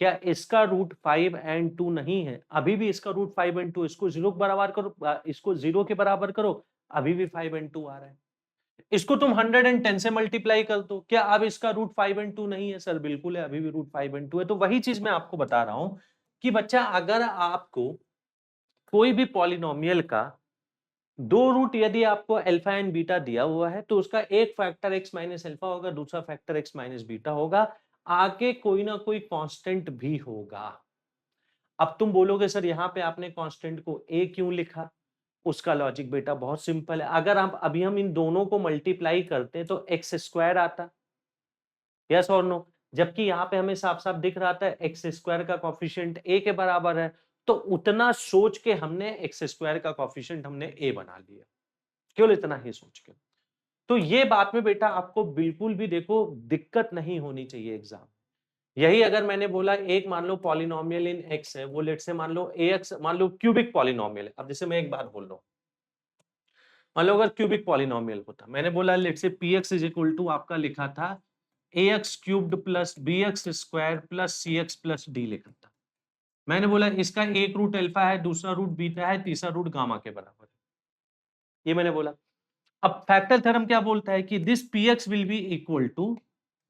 क्या इसका रूट 5 and 2 नहीं है? अभी भी इसका रूट 5 and 2, इसको 0 के बराबर करो, इसको 0 के बराबर करो, अभी भी 5 and 2 आ रहा है। इसको तुम 110 से मल्टीप्लाई कर दो, क्या अब इसका रूट 5 and 2 नहीं है? सर बिल्कुल है, अभी भी रूट 5 and 2 है। तो वही चीज मैं आपको बता रहा हूं कि बच्चा अगर आपको कोई भी पॉलिनोमियल का दो रूट यदि आपको अल्फा एंड बीटा दिया हुआ है तो उसका एक फैक्टर x माइनस अल्फा होगा, दूसरा फैक्टर x माइनस बीटा होगा। आगे कोई ना कोई कांस्टेंट भी होगा। अब तुम बोलोगे सर यहाँ पे आपने कांस्टेंट को a क्यों लिखा? उसका लॉजिक बेटा बहुत सिंपल है। अगर हम इन दोनों को मल्टीप्लाई करते हैं तो एक्स स्क्वायर आता, यस और नो? जबकि यहाँ पे हमें साफ-साफ दिख रहा था एक्स स्क्वायर का कोएफिशिएंट a के बराबर है, तो उतना सोच के हमने एक्स स्क्वायर का कोएफिशिएंट हमने a बना लिया। केवल इतना ही सोच के। तो ये बात में बेटा आपको बिल्कुल भी देखो दिक्कत नहीं होनी चाहिए एग्जाम। यही अगर मैंने बोला एक मान लो पॉलिनोमियल इन x है, वो लेट्स से मान लो ax मान लो क्यूबिक पॉलिनोमियल है। अब जैसे मैं एक बात बोल रहा हूँ, मान लो अगर क्यूबिक पॉलिनोमियल होता, मैंने बोला let's say px is equal to आपका लिखा था ax cubed plus bx square plus cx plus d लिखा था। मैंने बोला इसका एक रूट अल्फा है, दूसरा रूट बीटा है, तीसरा रूट गामा के बराबर है, ये मैंने बोला। अब फैक्टर थ्योरम क्या बोलता है कि this px will be equal to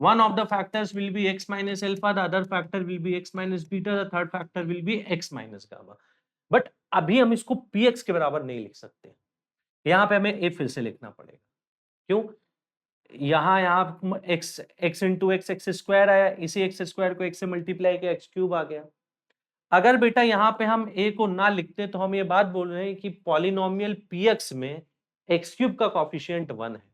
one of the factors will be x minus alpha, the other factor will be x minus beta, the third factor will be x minus gamma. But अभी हम इसको px के बराबर नहीं लिख सकते, यहाँ पे हमें a फिर से लिखना पड़ेगा। क्यों? यहाँ x इंटू एक्स स्क्वायर आया, इसी एक्स स्क्वायर को x से मल्टीप्लाई किया, x क्यूब आ गया। अगर बेटा यहाँ पे हम a को ना लिखते तो हम ये बात बोल रहे हैं कि पॉलिनोमियल px में x क्यूब का कोएफिशिएंट 1 है।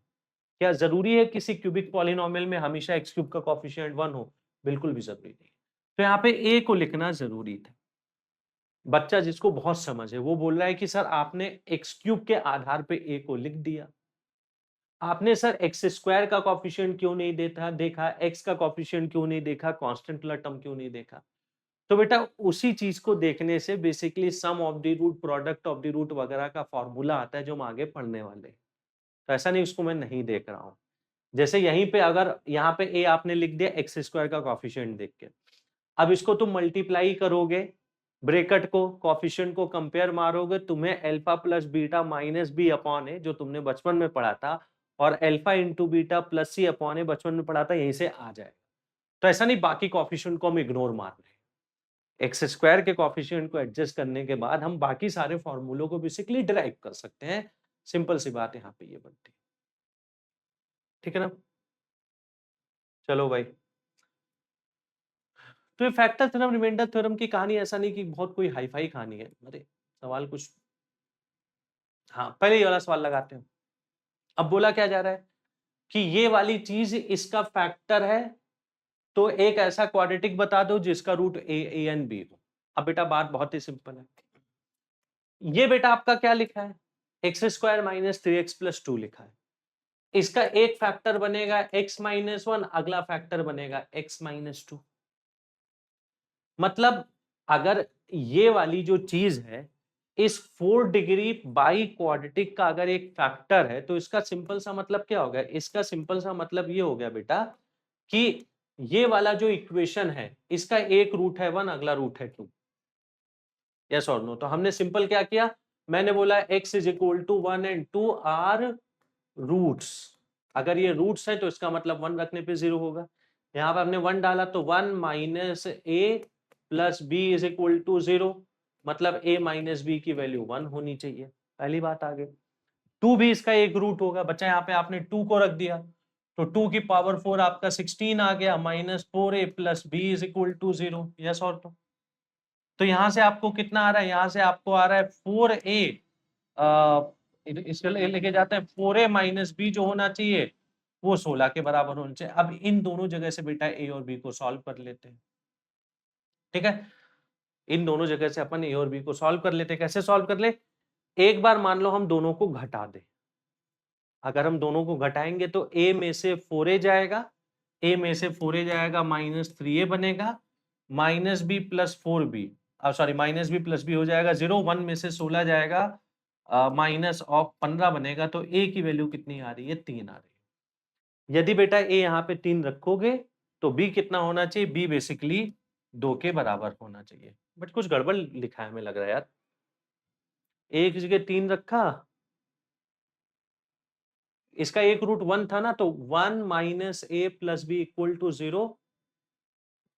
क्या जरूरी है किसी क्यूबिक पॉलिनोमियल में हमेशा एक्स क्यूब का कोएफिशिएंट 1 हो? बिल्कुल भी जरूरी नहीं। तो यहाँ पे a को लिखना जरूरी था। बच्चा जिसको बहुत समझ है वो बोल रहा है कि सर आपने एक्स क्यूब के आधार पे a को लिख दिया, आपने सर एक्स स्क्वायर का कोएफिशिएंट क्यों नहीं देखा, x का कोएफिशिएंट क्यों नहीं देखा, कांस्टेंट वाला टर्म क्यों नहीं देखा? तो बेटा उसी चीज को देखने से basically sum of the root, product of the root वगैरह का फॉर्मूला आता है जो हम आगे पढ़ने वाले हैं। तो ऐसा नहीं उसको मैं नहीं देख रहा हूँ। जैसे यहीं पे अगर यहाँ पे a आपने लिख दिया एक्स स्क्वायर का कोएफिशिएंट देख के, अब इसको तुम मल्टीप्लाई करोगे, ब्रैकेट को कोएफिशिएंट को कंपेयर मारोगे, तुम्हें alpha plus beta minus b upon a जो तुमने बचपन में पढ़ा था, और alpha into beta plus c upon a बचपन में पढ़ा था, यहीं से आ जाएगा। तो ऐसा नहीं बाकी कोएफिशिएंट को हम इग्नोर मार रहे हैं, एक्स स्क्वायर के कोएफिशिएंट को एडजस्ट करने के बाद हम बाकी सारे फॉर्मूलों को बेसिकली डिराइव कर सकते हैं। सिंपल सी बात यहाँ पे ये बनती है, ठीक है ना? चलो भाई, तो ये फैक्टर थ्योरम, रिमाइंडर थ्योरम की कहानी ऐसा नहीं कि बहुत कोई हाई फाई कहानी है। अरे सवाल कुछ, हाँ पहले ये वाला सवाल लगाते हैं। अब बोला क्या जा रहा है कि ये वाली चीज इसका फैक्टर है, तो एक ऐसा क्वाड्रेटिक बता दो जिसका रूट ए एन बी हो। अब बेटा बात बहुत ही सिंपल है, ये बेटा आपका क्या लिखा है, x square minus 3x plus 2 लिखा है। इसका एक फैक्टर बनेगा x माइनस 1, अगला फैक्टर बनेगा x माइनस 2। मतलब अगर ये वाली जो चीज है इस 4 डिग्री बाई क्वाड्रेटिक का अगर एक फैक्टर है, तो इसका सिंपल सा मतलब क्या हो गया, इसका सिंपल सा मतलब ये हो गया बेटा कि ये वाला जो इक्वेशन है इसका एक रूट है 1, अगला रूट है 2। यस और नो? तो हमने सिंपल क्या किया, मैंने बोला x is equal to 1 and 2 are roots. अगर ये रूट्स है तो इसका मतलब 1 रखने पे 0 होगा। यहाँ पर हमने 1 डाला तो 1 minus a plus b is equal to 0, मतलब a माइनस बी की वैल्यू 1 होनी चाहिए। पहली बात आ गई। 2 भी इसका एक रूट होगा। बच्चा यहाँ पे आपने 2 को रख दिया तो 2 की पावर 4 आपका 16 आ गया, minus 4a plus b is equal to 0। Yes और नो? तो यहां से आपको कितना आ रहा है, यहां से आपको आ रहा है 4a, इसके लेके जाते हैं 4a माइनस बी जो होना चाहिए वो 16 के बराबर होना चाहिए। अब इन दोनों जगह से बेटा a और b को सॉल्व कर लेते हैं, ठीक है? इन दोनों जगह से अपन a और b को सॉल्व कर लेते हैं। कैसे सॉल्व कर ले, एक बार मान लो हम दोनों को घटा दें। अगर हम दोनों को घटाएंगे तो a में से 4a जाएगा, a में से 4a जाएगा, माइनस 3a बनेगा, minus b plus 4b, sorry minus b plus b हो जाएगा 0, 1 में से 16 जाएगा, माइनस ऑफ 15 बनेगा। तो a की वैल्यू कितनी आ रही है, 3 आ रही है। यदि बेटा a यहाँ पे 3 रखोगे तो b कितना होना चाहिए, b बेसिकली 2 के बराबर होना चाहिए। बट कुछ गड़बड़ लिखा है हमें लग रहा है यार, a की जगह 3 रखा, इसका एक रूट 1 था ना, तो 1 minus a plus b equal to 0।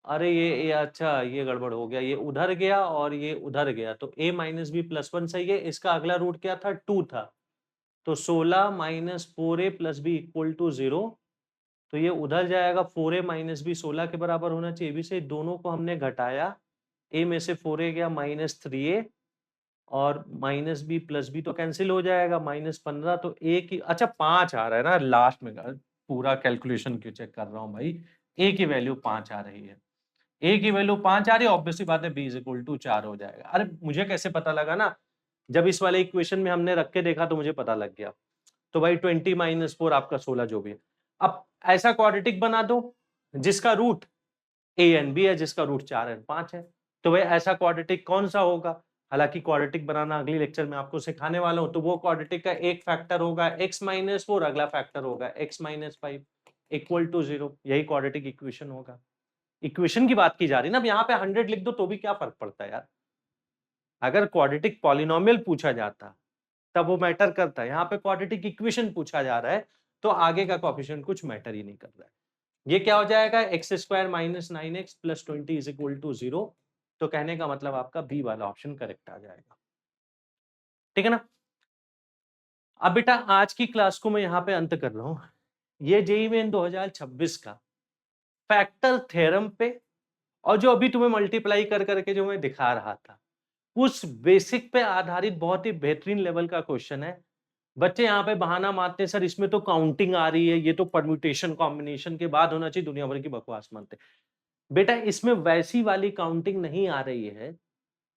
अरे ये अच्छा ये गड़बड़ हो गया, ये उधर गया और ये उधर गया, तो a माइनस बी प्लस 1 सही है। इसका अगला रूट क्या था, 2 था, तो 16 minus 4a plus b equal to 0, तो ये उधर जाएगा, 4a माइनस बी 16 के बराबर होना चाहिए। बी से दोनों को हमने घटाया, a में से 4a गया माइनस 3a और माइनस बी प्लस बी तो कैंसिल हो जाएगा, -15 तो a की अच्छा 5 आ रहा है ना लास्ट में, पूरा कैलकुलेशन क्यों चेक कर रहा हूँ भाई, a की वैल्यू 5 आ रही है, a की वैल्यू 5 आ रही है, ऑब्वियसली बात है b इज इक्वल टू 4 हो जाएगा। अरे मुझे कैसे पता लगा ना, जब इस वाले इक्वेशन में हमने रख के देखा तो मुझे पता लग गया। तो भाई 20 माइनस 4 आपका 16 जो भी है। अब ऐसा क्वाड्रेटिक बना दो जिसका रूट a एंड b है, जिसका रूट 4 एंड 5 है। तो भाई ऐसा क्वाड्रेटिक कौन सा होगा? हालांकि क्वाड्रेटिक बनाना अगली लेक्चर में आपको सिखाने वाला हूं। तो वो क्वाड्रेटिक का एक फैक्टर होगा x माइनस 4, अगला फैक्टर होगा x माइनस 5 इक्वल टू 0। यही क्वाड्रेटिक इक्वेशन होगा। इक्वेशन की बात की जा रही है ना, अब यहाँ पे 100 लिख दो तो भी क्या फर्क पड़ता है यार। अगर क्वाड्रेटिक पॉलिनोमियल पूछा जाता तब वो मैटर करता है, यहाँ पे क्वाड्रेटिक इक्वेशन पूछा जा रहा है तो आगे का कोएफिशिएंट कुछ मैटर ही नहीं कर रहा है। ये क्या हो जाएगा, x square minus 9x plus 20 is equal to 0। तो कहने का मतलब आपका बी वाला ऑप्शन करेक्ट आ जाएगा, ठीक है ना। अब बेटा आज की क्लास को मैं यहाँ पे अंत कर रहा हूँ। ये जेईई मेन 2026 का फैक्टर थ्योरम पे और जो अभी तुम्हें मल्टीप्लाई कर करके जो मैं दिखा रहा था उस बेसिक पे आधारित बहुत ही बेहतरीन लेवल का क्वेश्चन है। बच्चे यहाँ पे बहाना मारते हैं, सर इसमें तो काउंटिंग आ रही है, ये तो परम्यूटेशन कॉम्बिनेशन के बाद होना चाहिए, दुनिया भर की बकवास मानते हैं। बेटा इसमें वैसी वाली काउंटिंग नहीं आ रही है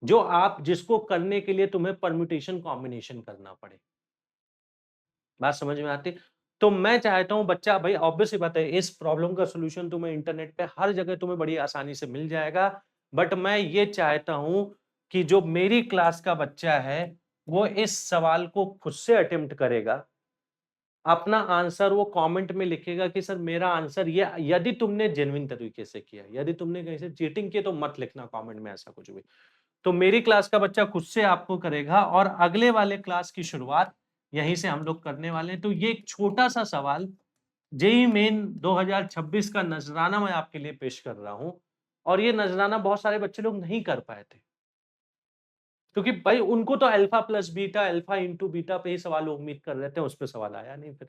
जो आप जिसको करने के लिए तुम्हें परम्यूटेशन कॉम्बिनेशन करना पड़े। बात समझ में आती? तो मैं चाहता हूं बच्चा, भाई ऑब्वियस सी बात है इस प्रॉब्लम का सॉल्यूशन तुम्हें इंटरनेट पे हर जगह तुम्हें बड़ी आसानी से मिल जाएगा, बट मैं ये चाहता हूं कि जो मेरी क्लास का बच्चा है वो इस सवाल को खुद से अटेम्प्ट करेगा, अपना आंसर वो कमेंट में लिखेगा कि सर मेरा आंसर ये, यदि तुमने जेन्युइन तरीके से किया, यदि तुमने कहीं से चीटिंग की तो मत लिखना कमेंट में ऐसा कुछ भी। तो मेरी क्लास का बच्चा खुद से आपको करेगा और अगले वाले क्लास की शुरुआत यहीं से हम लोग करने वाले हैं। तो ये एक छोटा सा सवाल जेईई मेन 2026 का नजराना मैं आपके लिए पेश कर रहा हूं और ये नजराना बहुत सारे बच्चे लोग नहीं कर पाए थे क्योंकि भाई उनको तो alpha plus beta, alpha into beta पे ही सवाल उम्मीद कर रहे थे, उस पर सवाल आया नहीं। फिर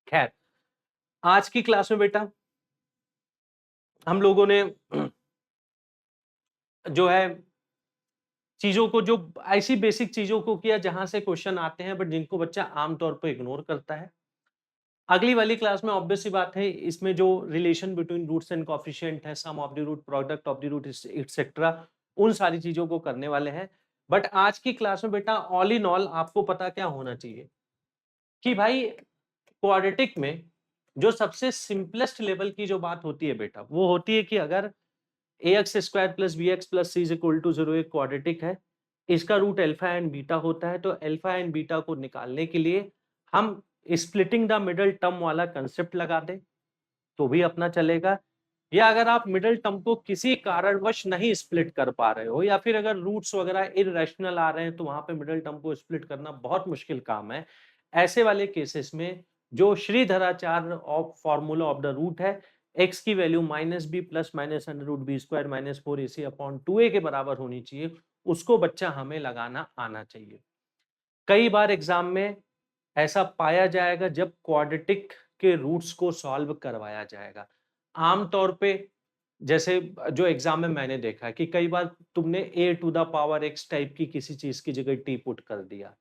खैर आज की क्लास में बेटा हम लोगों ने जो है चीजों को, जो ऐसी बेसिक चीजों को किया जहां से क्वेश्चन आते हैं बट जिनको बच्चा आमतौर पर इग्नोर करता है। अगली वाली क्लास में ऑब्वियस सी बात है इसमें जो relation between roots and coefficient है, sum of the root, product of the root etcetera, उन सारी चीजों को करने वाले हैं। बट आज की क्लास में बेटा ऑल इन ऑल आपको पता क्या होना चाहिए कि भाई क्वाड्रेटिक में जो सबसे सिंपलेस्ट लेवल की जो बात होती है बेटा वो होती है कि अगर ax square plus b x plus c is equal to 0 एक क्वाड्रेटिक है, इसका रूट अल्फा एंड बीटा होता है, तो अल्फा एंड बीटा को निकालने के लिए हम स्प्लिटिंग द मिडल टर्म वाला कंसेप्ट लगा दें तो भी अपना चलेगा। या अगर आप मिडल टर्म को किसी कारणवश नहीं स्प्लिट कर पा रहे हो या फिर अगर रूट्स वगैरह इररेशनल आ रहे हैं तो वहां पे मिडल टर्म को स्प्लिट करना बहुत मुश्किल काम है, ऐसे वाले केसेस में जो Shridharacharya of formula of the root है, x की वैल्यू minus b plus minus under root b square minus 4ac upon 2a के बराबर होनी चाहिए, उसको बच्चा हमें लगाना आना चाहिए। कई बार एग्जाम में ऐसा पाया जाएगा जब क्वाड्रेटिक के रूट्स को सॉल्व करवाया जाएगा। आमतौर पे जैसे जो एग्जाम में मैंने देखा है कि कई बार तुमने a to the power x type की किसी चीज की जगह t पुट कर दिया,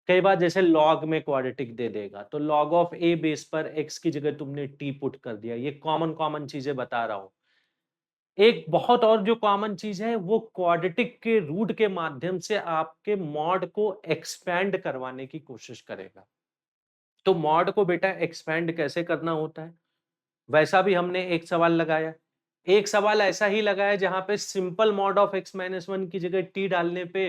कई बार जैसे लॉग में क्वाड्रेटिक दे देगा तो लॉग ऑफ a बेस पर x की जगह तुमने t पुट कर दिया। ये कॉमन चीजें बता रहा हूं। एक बहुत और जो कॉमन चीज है वो क्वाड्रेटिक के रूट के माध्यम से आपके मॉड को एक्सपैंड करवाने की कोशिश करेगा। तो मॉड को बेटा एक्सपैंड कैसे करना होता है वैसा भी हमने एक सवाल लगाया। एक सवाल ऐसा ही लगाया जहां पे simple mod of x minus 1 की जगह t डालने पे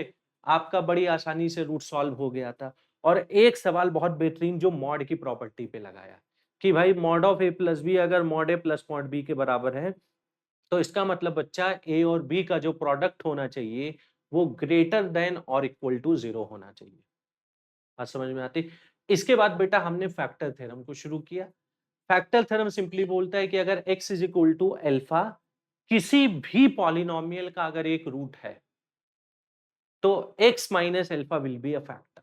आपका बड़ी आसानी से रूट सॉल्व हो गया था। और एक सवाल बहुत बेहतरीन जो मॉड की प्रॉपर्टी पे लगाया कि भाई mod of a plus b अगर mod a plus mod b के बराबर है तो इसका मतलब बच्चा a और b का जो प्रोडक्ट होना चाहिए वो ग्रेटर देन और इक्वल टू 0 होना चाहिए। बात समझ में आती? इसके बाद बेटा हमने फैक्टर थ्योरम को शुरू किया। फैक्टर थ्योरम सिंपली बोलता है कि अगर x is equal to alpha किसी भी पॉलिनोमियल का अगर एक रूट है तो x minus alpha will be a factor.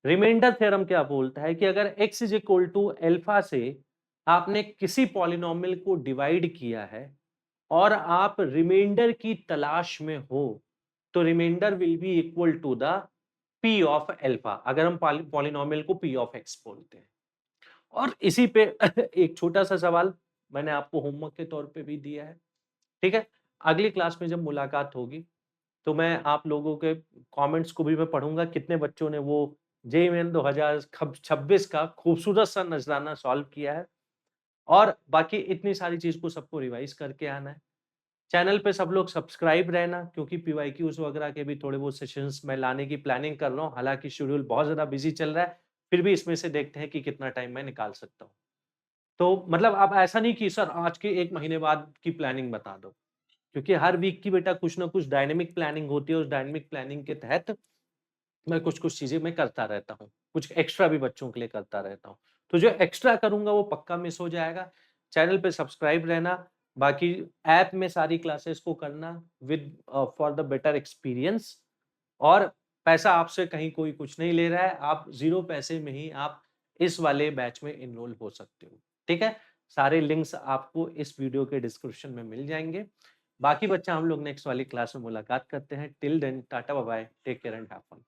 Remainder theorem क्या बोलता है कि अगर x is equal to alpha से आपने किसी पॉलिनोमियल को डिवाइड किया है और आप रिमाइंडर की तलाश में हो, तो remainder will be equal to the p of alpha, अगर हम पॉलिनोमियल को पी ऑफ एक्स बोलते हैं। और इसी पे एक छोटा सा सवाल मैंने आपको होमवर्क के तौर पे भी दिया है, ठीक है? अगली क्लास में जब मुलाकात होगी तो मैं आप लोगों के कमेंट्स को भी मैं पढ़ूंगा, कितने बच्चों ने वो जेईई मेन 2026 का खूबसूरत सा नजराना सॉल्व किया है। और बाकी इतनी सारी चीज को सबको रिवाइज करके आना है। चैनल पे सब लोग सब्सक्राइब रहना, क्योंकि पीवाईक्यूज वगैरह के भी थोड़े बहुत सेशंस मैं लाने की प्लानिंग कर रहा हूँ। हालांकि शेड्यूल बहुत ज्यादा बिजी चल रहा है, फिर भी इसमें से देखते हैं कि कितना टाइम मैं निकाल सकता हूँ। तो मतलब आप ऐसा नहीं कि सर आज के 1 महीने बाद की प्लानिंग बता दो, क्योंकि हर वीक की बेटा कुछ ना कुछ डायनामिक प्लानिंग होती है। उस डायनामिक प्लानिंग के तहत मैं कुछ-कुछ चीज़ें मैं करता रहता हूँ। कुछ एक्स्ट्रा भी बच्चों के लिए करता रहता हूँ। तो जो एक्स्ट्रा करूँगा वो पक्का मिस हो जाएगा। चैनल पे सब्सक्राइब रहना, बाकी ऐप में सारी क्लासेस को करना with for the better experience. और पैसा आपसे कहीं कोई कुछ नहीं ले रहा है, आप 0 पैसे में ही आप इस वाले बैच में एनरोल हो सकते हो। ठीक है? सारे लिंक्स आपको इस वीडियो के डिस्क्रिप्शन में मिल जाएँगे। बाकी बच्चा हम लोग नेक्स्ट वाली क्लास में मुलाकात करते हैं। Till then tata bye bye, take care and have fun.